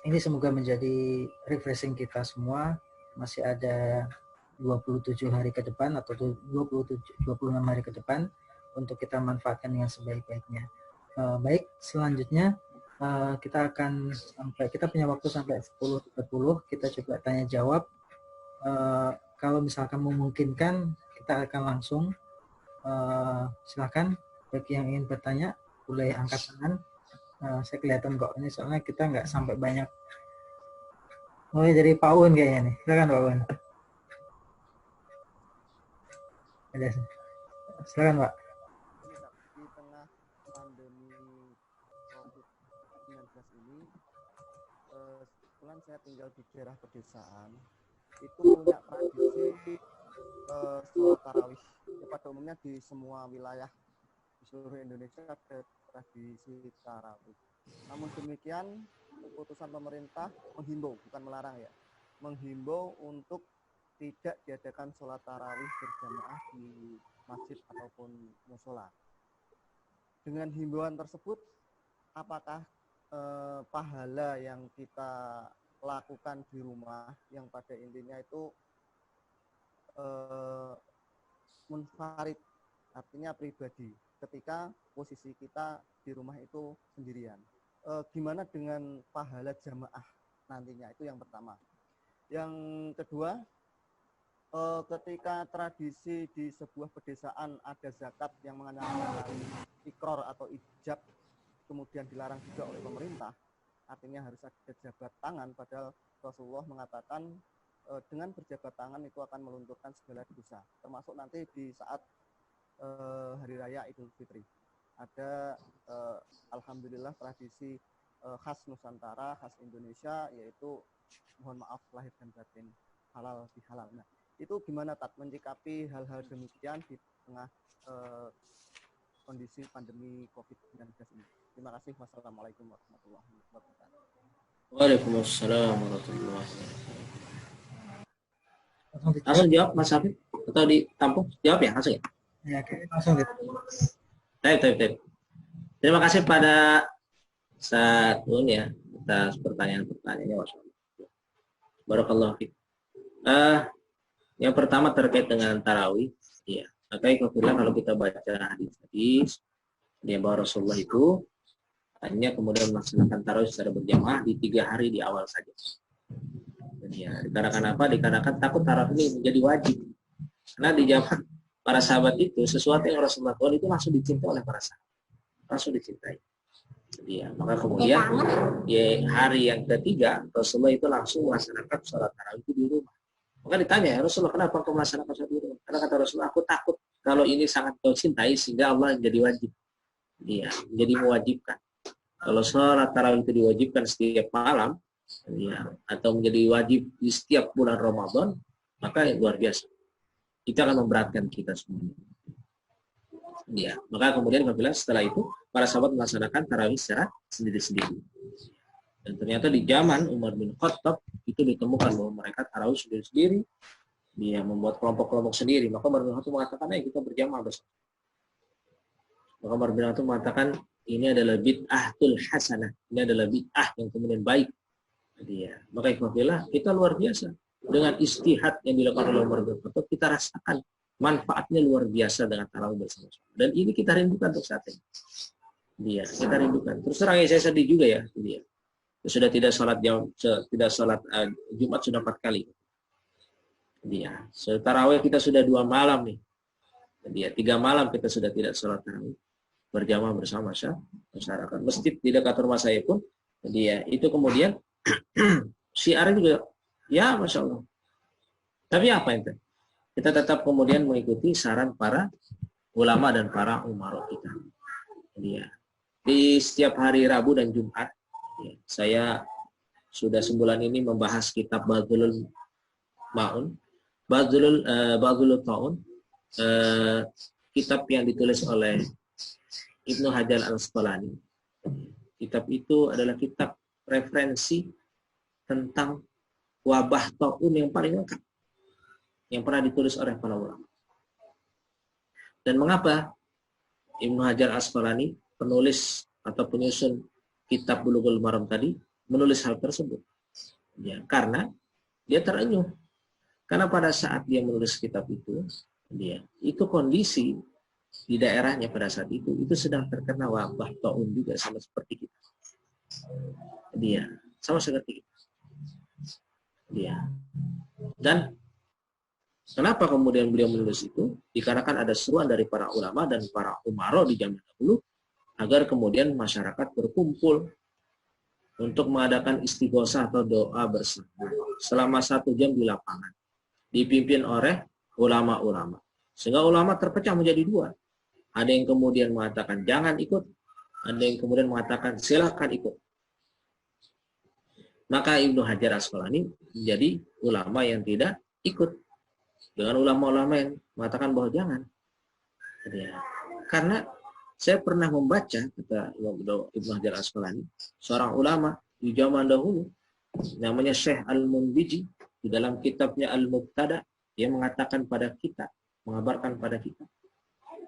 ini semoga menjadi refreshing kita semua. Masih ada 27 hari ke depan atau 26 hari ke depan untuk kita manfaatkan dengan sebaik-baiknya. Baik, selanjutnya kita punya waktu sampai 10.30. Kita coba tanya jawab. Kalau misalkan memungkinkan, kita akan langsung. Silakan bagi yang ingin bertanya boleh angkat tangan. Saya kelihatan kok ini soalnya kita nggak sampai banyak. Oh, dari Pak Un kayaknya nih. Silakan Pak Un. Silakan Pak. Di tengah pandemi COVID-19 ini, kebetulan saya tinggal di daerah pedesaan, itu punya tradisi sholat tarawih. Pada umumnya di semua wilayah di seluruh Indonesia ada tradisi tarawih. Namun demikian, keputusan pemerintah menghimbau, bukan melarang ya, menghimbau untuk tidak diadakan sholat tarawih berjamaah di masjid ataupun musola. Dengan himbauan tersebut, apakah pahala yang kita lakukan di rumah, yang pada intinya itu munfarid, artinya pribadi, ketika posisi kita di rumah itu sendirian. Gimana dengan pahala jamaah nantinya, itu yang pertama. Yang kedua, ketika tradisi di sebuah pedesaan ada zakat yang mengandalkan iqrar atau ijab, kemudian dilarang juga oleh pemerintah, artinya harus ada jabat tangan, padahal Rasulullah mengatakan dengan berjabat tangan itu akan melunturkan segala dosa, termasuk nanti di saat Hari Raya Idul Fitri. Ada alhamdulillah tradisi khas Nusantara, khas Indonesia, yaitu mohon maaf lahir dan batin, halal bihalal. Nah, itu gimana Tat menyikapi hal-hal demikian di tengah kondisi pandemi COVID-19 ini? Terima kasih. Wassalamualaikum warahmatullahi wabarakatuh. Waalaikumsalam warahmatullahi wabarakatuh. Langsung jawab Mas Hafid atau ditampung? Jawab ya langsung ya? Ya, langsung gitu. Baik. Terima kasih pada Ustaz Un ya atas pertanyaan-pertanyaannya. Barakallahu fiik. Yang pertama terkait dengan tarawih, ya. Maka ikhwafillah, kalau kita baca hadis-hadis dia bahwa Rasulullah itu hanya kemudian melaksanakan tarawih secara berjamaah di 3 hari di awal saja. Ya, dikarenakan apa? Dikarenakan takut tarawih ini menjadi wajib. Karena di zaman para sahabat itu sesuatu yang Rasulullah lakukan itu langsung dicintai oleh para sahabat, langsung dicintai. Ya, maka kemudian di hari yang ketiga Rasulullah itu langsung melaksanakan sholat tarawih itu di rumah. Maka ditanya, ya Rasulullah, kenapa kau melaksanakan sholat di rumah? Karena kata Rasulullah, aku takut kalau ini sangat kau cintai sehingga Allah jadi wajib. Iya, menjadi mewajibkan. Kalau sholat tarawih itu diwajibkan setiap malam, ya, atau menjadi wajib di setiap bulan Ramadan, maka luar biasa. Itu akan memberatkan kita semuanya. Ya, maka kemudian apabila setelah itu para sahabat melaksanakan tarawih secara sendiri-sendiri. Dan ternyata di zaman Umar bin Khattab itu ditemukan bahwa mereka tarawih sendiri-sendiri, dia membuat kelompok-kelompok sendiri. Maka Umar bin Khattab mengatakan, ayo kita berjamaah bersama. Maka Umar bin Khattab mengatakan, ini adalah bid'ahul hasanah, ini adalah bid'ah yang kemudian baik. Ya, maka ikhwafillah, kita luar biasa dengan istihad yang dilakukan oleh Umar bin Khattab, kita rasakan manfaatnya luar biasa dengan tarawih bersama-sama. Dan ini kita rindukan untuk saat ini. Dia, kita rindukan. Terus terang saya sedih juga ya. Dia sudah tidak sholat Jumat sudah 4 kali. Dia, tarawih kita sudah 2 malam nih. Dia 3 malam kita sudah tidak sholat tarawih berjamaah bersama masyarakat. Masjid di dekat rumah saya pun dia itu kemudian syiar juga, ya masya Allah. Tapi apa itu? Kita tetap kemudian mengikuti saran para ulama dan para umara kita. Dia di setiap hari Rabu dan Jumat, ya, saya sudah sebulan ini membahas kitab Badlul Ma'un, Badlul Ta'un, kitab yang ditulis oleh Ibnu Hajar Al-Asqalani. Kitab itu adalah kitab referensi tentang wabah taun yang paling lengkap yang pernah ditulis oleh para ulama. Dan mengapa Ibnu Hajar Al-Asqalani, penulis atau penyusun kitab Bulughul Maram tadi, menulis hal tersebut? Ya, karena dia terenyuh. Karena pada saat dia menulis kitab itu kondisi di daerahnya pada saat itu sedang terkena wabah taun juga sama seperti kita. Dia sama seperti kita. Dia. Dan kenapa kemudian beliau menulis itu? Dikarenakan ada seruan dari para ulama dan para umara di zaman dahulu agar kemudian masyarakat berkumpul untuk mengadakan istighosah atau doa bersama selama 1 jam di lapangan, dipimpin oleh ulama-ulama. Sehingga ulama terpecah menjadi 2. Ada yang kemudian mengatakan jangan ikut, ada yang kemudian mengatakan silakan ikut. Maka Ibnu Hajar Asqalani menjadi ulama yang tidak ikut dengan ulama-ulama yang mengatakan bahwa jangan. Ya. Karena saya pernah membaca kata Ibnu Hajar Asqalani, seorang ulama di zaman dahulu namanya Syekh Al-Munbiji, di dalam kitabnya Al-Mubtada, dia mengatakan pada kita, mengabarkan pada kita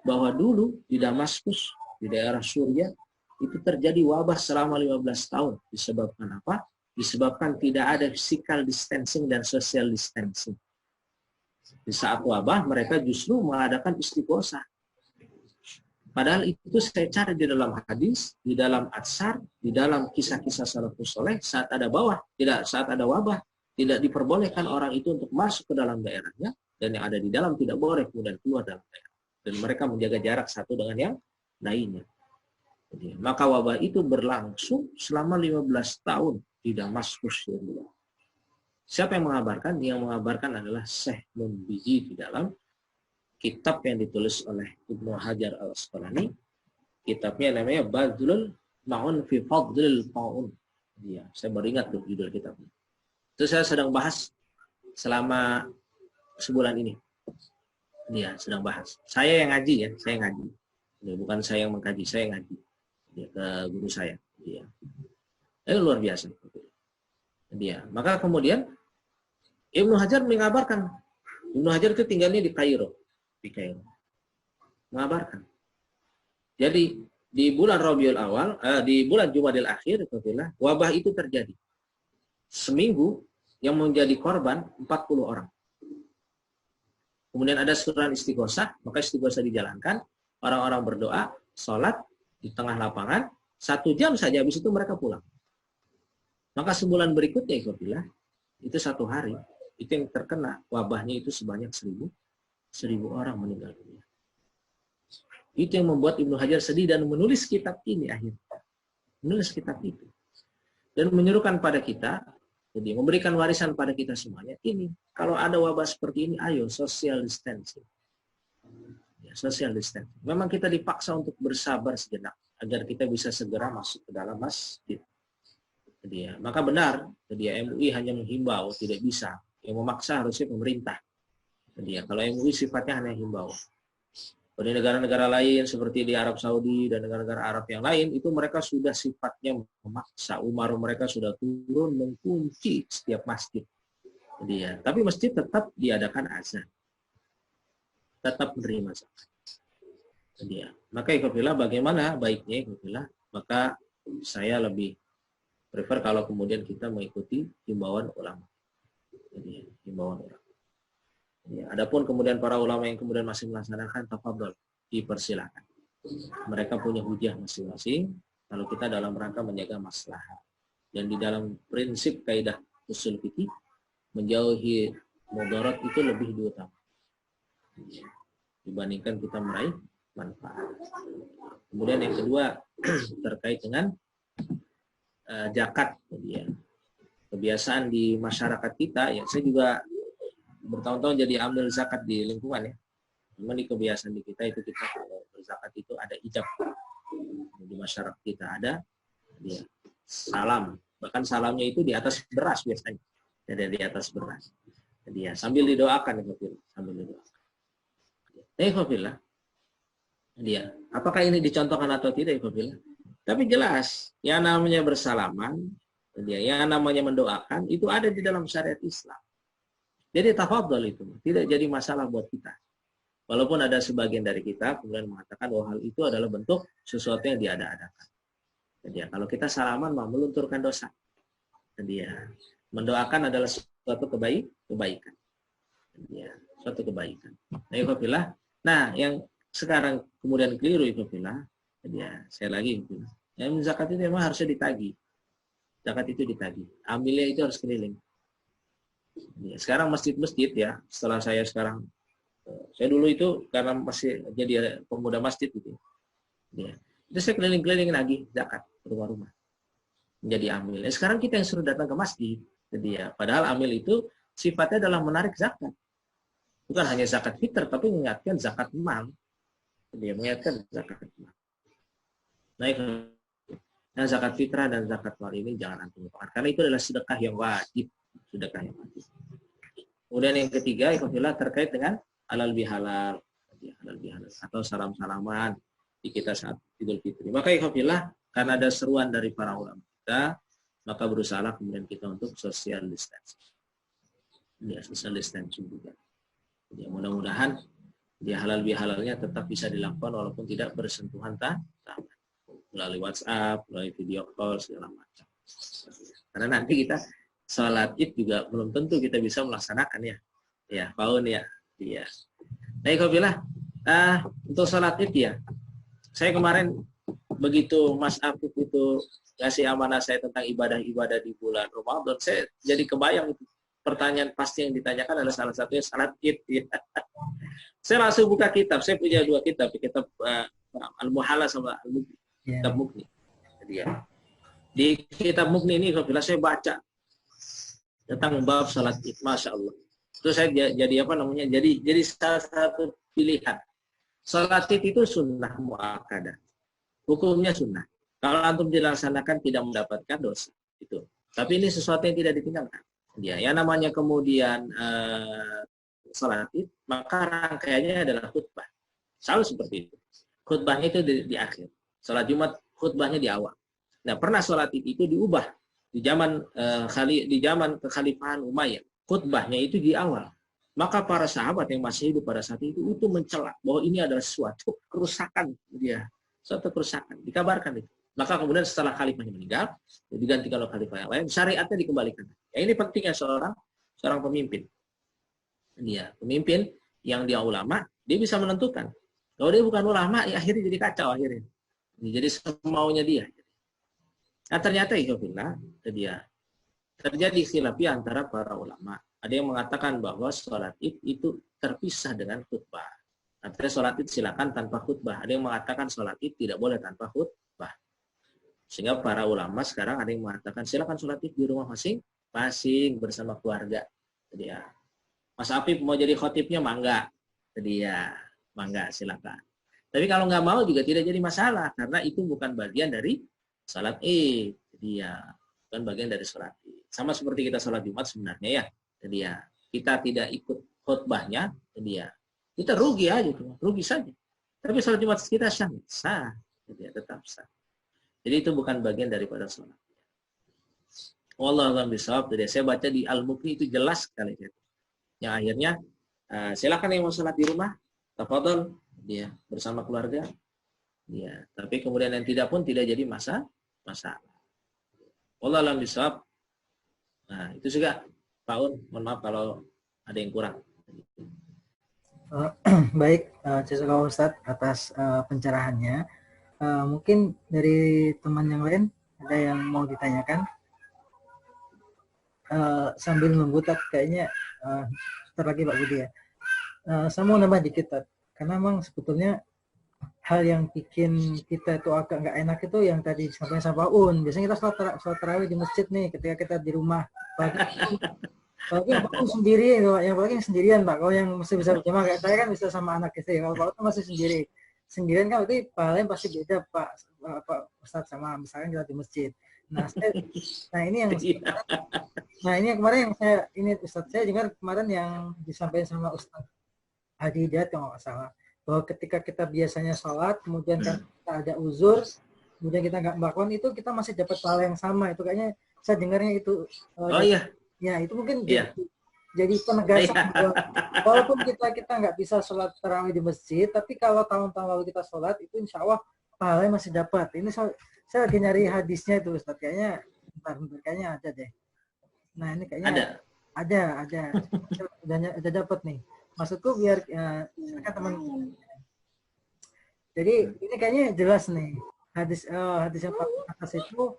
bahwa dulu di Damaskus, di daerah Suriah, itu terjadi wabah selama 15 tahun. Disebabkan apa? Disebabkan tidak ada physical distancing dan social distancing. Di saat wabah, mereka justru mengadakan istighosah. Padahal itu saya cari di dalam hadis, di dalam atsar, di dalam kisah-kisah salafus saleh, saat ada wabah, tidak diperbolehkan orang itu untuk masuk ke dalam daerahnya, dan yang ada di dalam tidak boleh kemudian keluar dalam daerah. Dan mereka menjaga jarak satu dengan yang lainnya. Jadi, maka wabah itu berlangsung selama 15 tahun di Damaskus. Siapa yang mengabarkan? Yang mengabarkan adalah Syekh Munbiji di dalam kitab yang ditulis oleh Ibnu Hajar Al-Asqalani. Kitabnya namanya Badlul Ma'un fi Fadlil Ta'un. Ya, saya beringat tuh judul kitabnya. Itu saya sedang bahas selama sebulan ini. Dia sedang bahas. Saya yang ngaji ya, saya ngaji. Ya, bukan saya yang mengkaji, saya ngaji. Ya, ke guru saya. Ya. Itu luar biasa. Dia. Maka kemudian Ibnu Hajar mengabarkan. Ibnu Hajar itu tinggalnya di Kairo. Mengabarkan. Jadi di bulan Rabiul Awal, di bulan Jumadil Akhir, wabah itu terjadi. Seminggu yang menjadi korban 40 orang. kemudian ada suruhan istighosah, maka istighosah dijalankan, orang-orang berdoa, sholat di tengah lapangan, 1 jam saja, habis itu mereka pulang. Maka sebulan berikutnya, ikhwafillah, itu 1 hari, itu yang terkena wabahnya itu sebanyak 1.000 orang meninggal dunia. Itu yang membuat Ibnu Hajar sedih dan menulis kitab ini akhirnya. Menulis kitab itu. Dan menyuruhkan pada kita, jadi memberikan warisan pada kita semuanya, ini, kalau ada wabah seperti ini, ayo social distancing. Ya, social distancing. Memang kita dipaksa untuk bersabar sejenak, agar kita bisa segera masuk ke dalam masjid. Jadi ya, maka benar, jadi MUI hanya menghimbau, tidak bisa. Yang memaksa harusnya pemerintah. Jadi ya, kalau MUI sifatnya hanya himbau. Di negara-negara lain seperti di Arab Saudi dan negara-negara Arab yang lain, itu mereka sudah sifatnya memaksa. Umar mereka sudah turun mengunci setiap masjid. Jadi ya, tapi masjid tetap diadakan azan. Tetap menerima zakat. Jadi ya, maka ikhwafillah bagaimana baiknya ikhwafillah, maka saya lebih prefer kalau kemudian kita mengikuti himbauan ulama. Jadi ya, himbauan ulama. Ya, adapun kemudian para ulama yang kemudian masih melaksanakan, tafadhol, dipersilakan. Mereka punya hujah masing-masing kalau kita dalam rangka menjaga maslahat. Dan di dalam prinsip kaidah usul fikih, menjauhi mudarat itu lebih diutamakan dibandingkan kita meraih manfaat. Kemudian yang kedua terkait dengan zakat. Ya. Kebiasaan di masyarakat kita, ya saya juga bertahun-tahun jadi ambil zakat di lingkungan ya. Memang di kebiasaan di kita itu, kita kalau berzakat itu ada ijab. Di masyarakat kita ada ya, salam. Bahkan salamnya itu di atas beras biasanya. Jadi di atas beras. Jadi ya, sambil didoakan ya, sambil didoakan. Ikhwafillah. Dia, apakah ini dicontohkan atau tidak ikhwafillah? Tapi jelas, yang namanya bersalaman, dia, yang namanya mendoakan itu ada di dalam syariat Islam. Jadi tafadhol itu tidak jadi masalah buat kita. Walaupun ada sebagian dari kita kemudian mengatakan bahwa hal itu adalah bentuk sesuatu yang diada-adakan. Jadi ya, kalau kita salaman mau melunturkan dosa. Jadi ya, mendoakan adalah suatu kebaikan. Jadi ya, suatu kebaikan. Nah, yang sekarang kemudian keliru ikhwafillah. Jadi ya, saya lagi yang zakat itu memang harusnya ditagih. Zakat itu ditagih. Ambilnya itu harus keliling. Ya, sekarang masjid-masjid ya, setelah saya sekarang, saya dulu itu karena masih jadi pemuda masjid gitu ya, itu saya keliling-keliling lagi zakat rumah-rumah menjadi amil. Ya, sekarang kita yang suruh datang ke masjid, jadi ya, padahal amil itu sifatnya adalah menarik zakat, bukan hanya zakat fitr, tapi mengingatkan zakat mal. Jadi ya, mengingatkan zakat mal. Nah, zakat fitrah dan zakat mal ini jangan antum lupakan, karena itu adalah sedekah yang wajib. Sedekah yang wajib. Kemudian yang ketiga, ikhwafillah, terkait dengan halal bihalal, halal bihalal atau salam-salaman di kita saat Idul Fitri. Maka ikhwafillah, karena ada seruan dari para ulama kita, maka berusaha kemudian kita untuk social distancing. Ya, social distancing juga. Ya, mudah-mudahan dia halal bihalalnya tetap bisa dilakukan walaupun tidak bersentuhan tangan, melalui WhatsApp, melalui video call segala macam. Karena nanti kita salat Id juga belum tentu kita bisa melaksanakan ya. Ya, Paun ya. Iya. Nah, ikhwafillah, untuk salat Id ya. Saya kemarin begitu Mas Afif itu ngasih amanah saya tentang ibadah-ibadah di bulan Ramadan, saya jadi kebayang itu. Pertanyaan pasti yang ditanyakan adalah salah satunya salat Id ya. Saya langsung buka kitab. Saya punya 2 kitab, kitab Al-Muhalla sama Al-Mughni. Kitab Mughni. Jadi ya. Di kitab Mughni ini ikhwafillah saya baca tentang bab salat Id, masya Allah. Terus saya jadi jadi salah satu pilihan. Salat Id itu sunnah muakkadah, hukumnya sunnah. Kalau antum dilaksanakan tidak mendapatkan dosa itu. Tapi ini sesuatu yang tidak ditinggalkan. Ya, yang namanya kemudian salat Id, maka rangkaiannya adalah khutbah. Selalu seperti itu. Khutbahnya itu di akhir. Salat Jumat khutbahnya di awal. Nah, pernah salat Id itu diubah. Di zaman kekhalifahan Umayyah, khutbahnya itu di awal. Maka para sahabat yang masih hidup pada saat itu mencela bahwa ini adalah suatu kerusakan dia, suatu kerusakan. Dikabarkan itu. Maka kemudian setelah khalifahnya meninggal, digantikan oleh khalifah yang lain, syariatnya dikembalikan. Ya, ini pentingnya seorang pemimpin. Dia pemimpin yang dia ulama, dia bisa menentukan. Kalau dia bukan ulama, ya akhirnya jadi kacau akhirnya. Jadi semaunya dia. Nah ternyata dia terjadi khilaf antara para ulama. Ada yang mengatakan bahwa sholat id itu terpisah dengan khutbah. Artinya sholat id silakan tanpa khutbah. Ada yang mengatakan sholat id tidak boleh tanpa khutbah. Sehingga para ulama sekarang ada yang mengatakan silakan sholat id di rumah masing-masing bersama keluarga. Jadi ya, Mas Afif mau jadi khotibnya mangga. Jadi ya, mangga silakan. Tapi kalau nggak mau juga tidak jadi masalah karena itu bukan bagian dari sholat id. Jadi ya, bukan bagian dari sholat id. Sama seperti kita sholat Jumat sebenarnya ya. Jadi ya, kita tidak ikut khutbahnya. Jadi ya, kita rugi aja tuh, rugi saja. Tapi sholat Jumat kita sah, jadi ya, tetap sah. Jadi itu bukan bagian daripada sholat. Wallahu a'lam bishawab. Jadi saya baca di Al-Muqni itu jelas sekali. Yang akhirnya silakan yang mau sholat di rumah, tafadhol dia bersama keluarga. Ya, tapi kemudian yang tidak pun tidak jadi masalah. Wallahu a'lam bishawab. Nah, itu juga Pak Un, mohon maaf kalau ada yang kurang. Baik, jazakallahu Ustadz atas pencerahannya. Mungkin dari teman yang lain ada yang mau ditanyakan? Sambil nunggu kayaknya sebentar lagi Pak Budi ya. Saya mau nambah dikit karena memang sebetulnya hal yang bikin kita itu agak nggak enak itu yang tadi sampai sama Un. Biasanya kita sholat tarawih di masjid nih ketika kita di rumah. Apalagi yang Pak sendiri, yang paling sendirian Pak. Kalau yang masih bisa berjamaah kayak saya kan bisa sama anak istri. Kalau Pak masih sendirian kan berarti pahalanya pasti beda Pak Ustadz sama misalkan kita di masjid. Nah ini yang kemarin yang saya Ustadz saya dengar kemarin yang disampaikan sama Ustadz Hadi Hidayat kalau nggak salah, bahwa ketika kita biasanya sholat kemudian kan kita ada uzur kemudian kita nggak melakukan itu kita masih dapat pahala yang sama. Itu kayaknya saya dengarnya itu ya itu mungkin jadi penegasan bahwa walaupun kita nggak bisa sholat tarawih di masjid, tapi kalau tahun-tahun lalu kita sholat itu insya Allah pahalanya masih dapat. Ini saya lagi nyari hadisnya itu Ustaz, kayaknya bentar kayaknya ada deh. Nah ini kayaknya ada udah dapat nih. Maksudku biar teman. Jadi ini kayaknya jelas nih hadis yang atas itu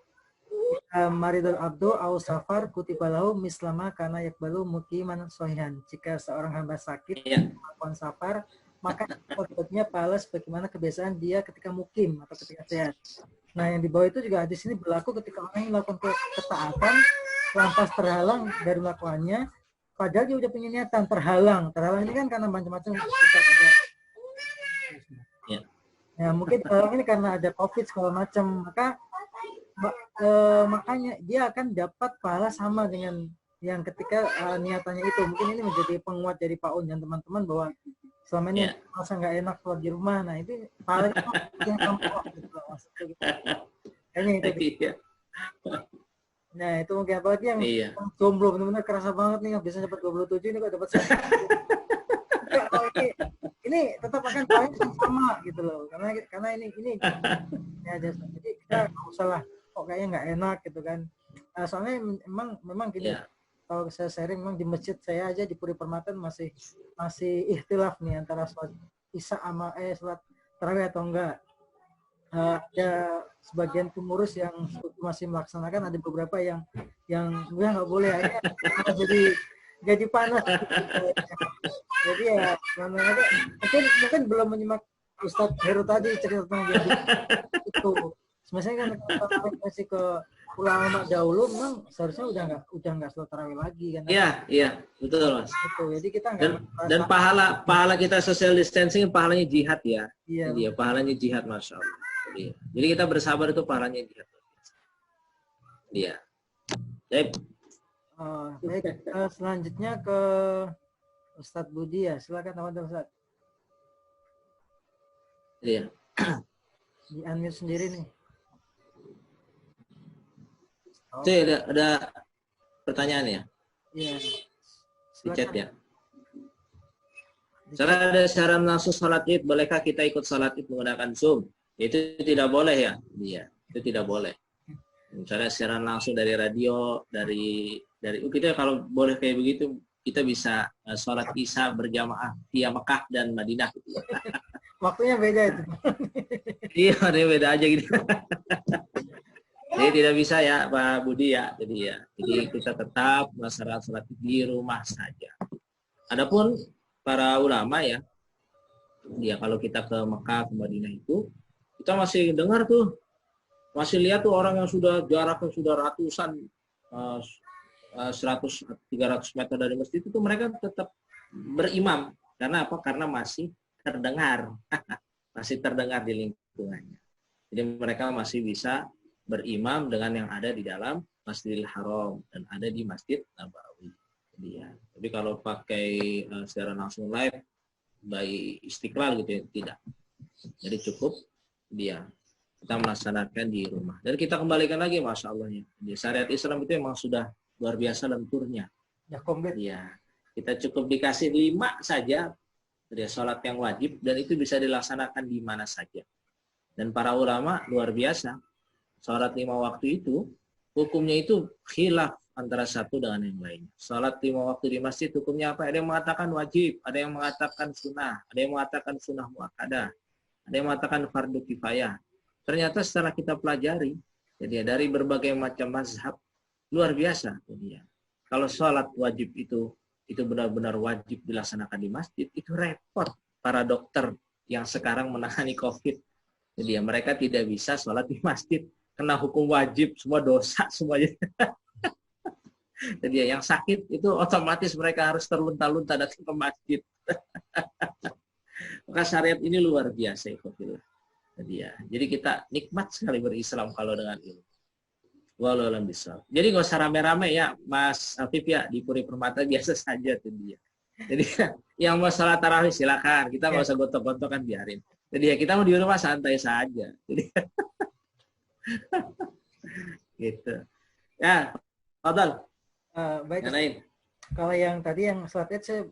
maridul abdu au safar kutibalahu mislama karena yakbalu muqiman sohihan. Jika seorang hamba sakit melakukan safar, maka kodratnya pahala sebagaimana kebiasaan dia ketika mukim atau ketika sehat. Nah yang di bawah itu juga hadis ini berlaku ketika orang yang melakukan ketaatan lantas terhalang dari melakukannya, padahal dia udah punya niatan. Terhalang ini kan karena macam-macam ada. Ya mungkin ini karena ada COVID segala macam, makanya dia akan dapat pahala sama dengan yang ketika niatannya itu. Mungkin ini menjadi penguat dari Pak Un dan teman-teman bahwa selama ini masa nggak enak keluar di rumah. Nah itu pahala yang kamu gitu. Kayaknya itu. Nah itu mungkin apalagi yang jomblo benar-benar kerasa banget nih, biasanya dapat 27 ini kok dapat ini tetap akan paling sama gitu loh, karena ini ya jadi kita nggak usah lah kok kayaknya nggak enak gitu kan. Soalnya memang gini, kalau saya sharing memang di masjid saya aja di Puri Permatan masih ikhtilaf nih antara sholat isya sama sholat tarawih atau enggak. Ada sebagian pengurus yang masih melaksanakan, ada beberapa yang nggak boleh, akhirnya jadi panas. Jadi ya mungkin belum menyimak Ustadz Heru tadi cerita tentang itu. Sebenarnya kan kalau masih ke ulama dahulu memang seharusnya udah nggak sholat tarawih lagi kan. Iya betul Mas. Gitu. Jadi kita dan pahala kita social distancing pahalanya jihad ya. Iya pahalanya jihad Masya Allah. Jadi kita bersabar itu pahalanya jihad. Iya. Baik, selanjutnya ke Ustadz Budi ya, silakan teman-teman Ustadz. Iya. Di unmute sendiri nih. Ada pertanyaan ya? Iya. Di chat ya. Cara ada siaran langsung sholat id, bolehkah kita ikut sholat id menggunakan Zoom? Itu tidak boleh ya? Iya, itu tidak boleh. Misalnya siaran langsung dari radio, dari kita kalau boleh kayak begitu, kita bisa sholat Isya berjamaah via Mekah dan Madinah. Gitu. Waktunya beda itu. Iya, ada beda aja gitu. Jadi tidak bisa ya Pak Budi ya. Jadi kita tetap melaksanakan sholat di rumah saja. Adapun para ulama ya kalau kita ke Mekah ke Madinah itu kita masih dengar tuh, masih lihat tuh orang yang sudah jaraknya sudah ratusan 100-300 meter dari masjid itu mereka tetap berimam. Karena apa? Karena masih terdengar. Masih terdengar di lingkungannya. Jadi mereka masih bisa berimam dengan yang ada di dalam Masjidil Haram dan ada di Masjid Nabawi. Jadi kalau pakai secara langsung live by Istiqlal gitu ya, tidak. Jadi cukup kita melaksanakan di rumah. Dan kita kembalikan lagi, Masya Allahnya. Di syariat Islam itu memang sudah luar biasa lenturnya. Ya komplit. Iya. Kita cukup dikasih 5 saja dari sholat yang wajib dan itu bisa dilaksanakan di mana saja. Dan para ulama luar biasa. Sholat 5 waktu itu hukumnya itu khilaf antara satu dengan yang lainnya. Sholat 5 waktu di masjid hukumnya apa? Ada yang mengatakan wajib, ada yang mengatakan sunnah, ada yang mengatakan sunnah muakkadah, ada yang mengatakan fardu kifayah. Ternyata setelah kita pelajari, jadi dari berbagai macam mazhab luar biasa. Jadi kalau sholat wajib itu benar-benar wajib dilaksanakan di masjid, itu repot para dokter yang sekarang menangani COVID. Jadi mereka tidak bisa sholat di masjid, kena hukum wajib, semua dosa semuanya. Jadi yang sakit itu otomatis mereka harus terlunta-lunta datang ke masjid. Maka syariat ini luar biasa. Jadi kita nikmat sekali berislam kalau dengan ilmu. Walau alam bisa. Jadi nggak usah rame-rame ya, Mas Afif ya, di Puri Permata biasa saja tuh dia. Jadi yang mau sholat tarawih silakan, kita nggak usah gontok-gontokan, biarin. Jadi kita mau di rumah santai saja. Jadi gitu. Ya, Fadal. Baik. Kalau yang tadi yang sholat Id, saya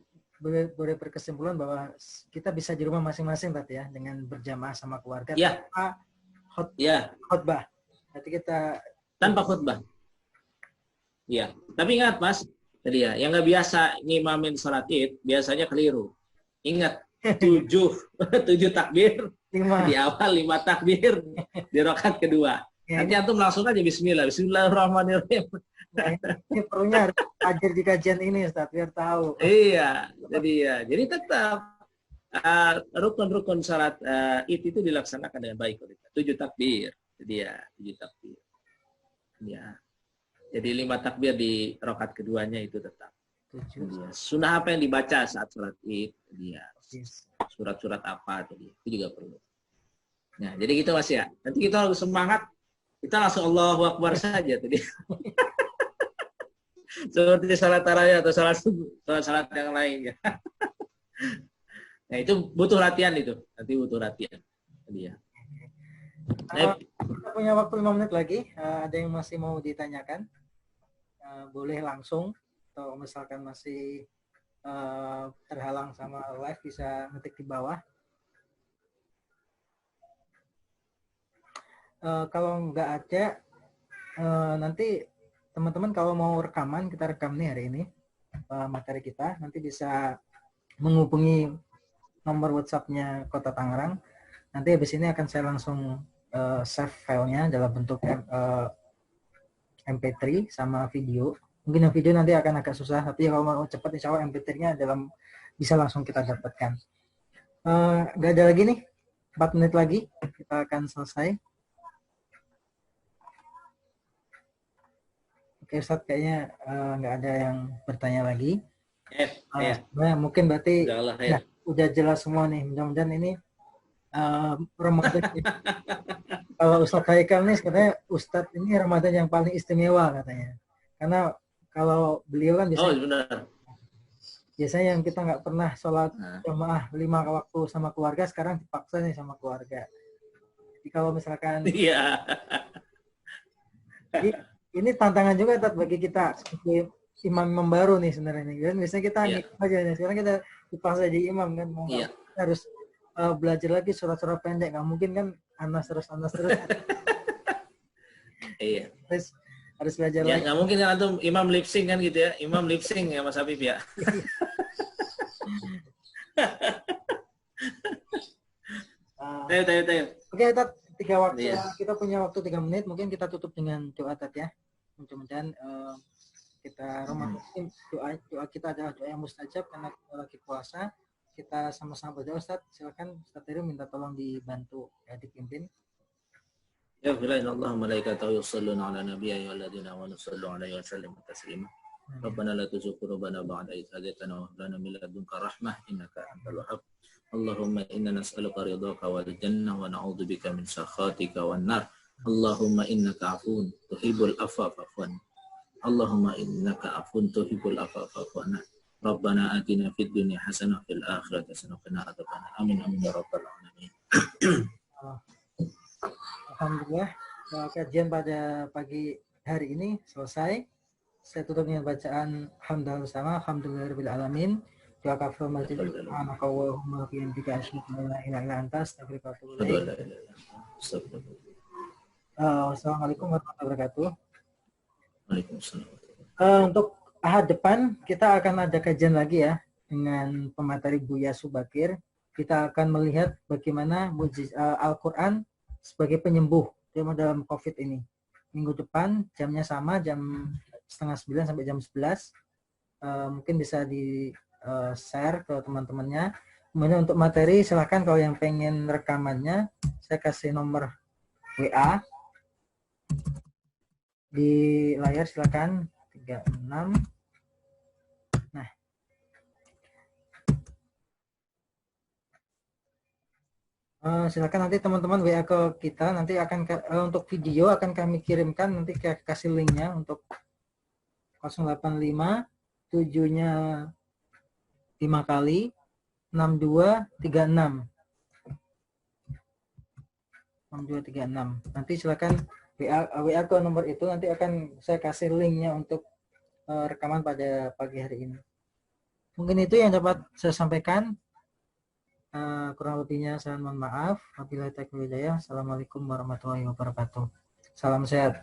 boleh berkesimpulan bahwa kita bisa di rumah masing-masing tadi ya, dengan berjamaah sama keluarga tanpa khutbah. Nanti kita tanpa khutbah. Iya. Tapi ingat Mas, tadi ya, yang nggak biasa ngimamin sholat Id biasanya keliru. Ingat 7 takbir 5. Di awal 5 takbir di rakaat kedua. Nanti antum langsung aja bismillah. Bismillahirrahmanirrahim. Ini perlunya harus hadir di kajian ini Ustaz biar tahu. Iya, jadi tetap rukun-rukun salat Id itu dilaksanakan dengan baik. 7 takbir. Jadi 7 takbir. Ya. Jadi 5 takbir di rakaat keduanya itu tetap. Sunnah apa yang dibaca saat salat Id? Surat-surat apa tadi? Itu juga perlu. Nah, jadi gitu Mas ya. Nanti kita harus semangat. Kita langsung Allahu Akbar saja tadi. Seperti salat tarawih atau salat yang lain ya. Nah, itu butuh latihan itu. Nanti butuh latihan. Jadi ya. Kita punya waktu 5 menit lagi. Ada yang masih mau ditanyakan? Boleh langsung atau misalkan masih terhalang sama live bisa ngetik di bawah. Kalau nggak ada, nanti teman-teman kalau mau rekaman, kita rekam nih hari ini materi kita, nanti bisa menghubungi nomor WhatsApp-nya Kota Tangerang. Nanti habis ini akan saya langsung save filenya dalam bentuk MP3 sama video. Mungkin yang video nanti akan agak susah, tapi kalau mau cepat insya Allah MP3-nya bisa langsung kita dapatkan. Nggak ada lagi nih, 4 menit lagi kita akan selesai. Oke Ustaz, kayaknya nggak ada yang bertanya lagi. Nah, mungkin berarti udah jelas semua nih. Mudah-mudahan ini Ramadan. Kalau Ustadz Haikal nih sebenarnya Ustadz ini Ramadan yang paling istimewa katanya. Karena kalau beliau kan biasanya yang kita nggak pernah sholat jamaah 5 waktu sama keluarga, sekarang dipaksa nih sama keluarga. Jadi kalau misalkan ini tantangan juga bagi kita sebagai imam baru nih sebenarnya. Kan biasanya kita ngikut aja nih. Sekarang kita dipaksa jadi imam kan, mau harus belajar lagi surat-surat pendek. Nggak mungkin kan anas terus. Iya. Terus Harus belajar Ya, lagi. nggak mungkin kan antum imam lip sync kan gitu ya. Imam lip sync ya Mas Habib ya. Tayo. Oke, Tat, Iya. kita punya waktu 3 menit. Mungkin kita tutup dengan doa, Tat, ya. Mudah-mudahan kita Ramadan doa kita adalah doa yang mustajab karena kita lagi puasa. Kita sama-sama berdoa, Ustaz. Silakan Ustaz Teri minta tolong dibantu ya, dipimpin. Ya inna Allah malaikatahu yusalluna ala nabiy ayyuhalladzina amanu sallu alaihi wa sallimu taslima. Rabbana la tuzigh qulubana ba'da idh hadaytana wa hab lana min ladunka rahmah innaka antal wahhab. Allahumma inna nas'aluka ridhaka wal jannah wa na'udzubika min sakhatika wan nar. Allahumma innaka 'afuwun tuhibbul afwa fa'fu 'anna. Allahumma innaka 'afuwun tuhibbul afwa fa'fu 'anna. Rabbana atina fid dunya hasanah fil akhirati hasanah wa qina adzabannar. Amin amin ya rabbal alamin. Alhamdulillah, kajian pada pagi hari ini selesai. Saya tutup dengan bacaan hamdalah bersama. Alhamdulillahirabbil alamin. Doa kafir majid. Subhanakallahumma wa bihamdika asyhadu an la ilaha illa anta astaghfiruka wa atubu ilaik. Wassalamualaikum warahmatullahi wabarakatuh. Waalaikumsalam. Untuk ahad depan kita akan ada kajian lagi ya dengan pemateri Buya Subakir. Kita akan melihat bagaimana Al-Quran sebagai penyembuh dalam COVID ini. Minggu depan jamnya sama, jam 8:30 sampai jam 11. Mungkin bisa di share ke teman-temannya. Kemudian untuk materi silahkan kalau yang pengen rekamannya saya kasih nomor WA di layar, silakan 36. Nah, silakan nanti teman-teman WA ke kita, nanti akan untuk video akan kami kirimkan, nanti kasih linknya untuk 085 7-nya 5 kali 6236. Nanti silakan WA ke nomor itu, nanti akan saya kasih linknya untuk rekaman pada pagi hari ini. Mungkin itu yang dapat saya sampaikan. Kurang lebihnya saya mohon maaf. Wabillahi taufiq wal hidayah. Assalamualaikum warahmatullahi wabarakatuh. Salam sehat.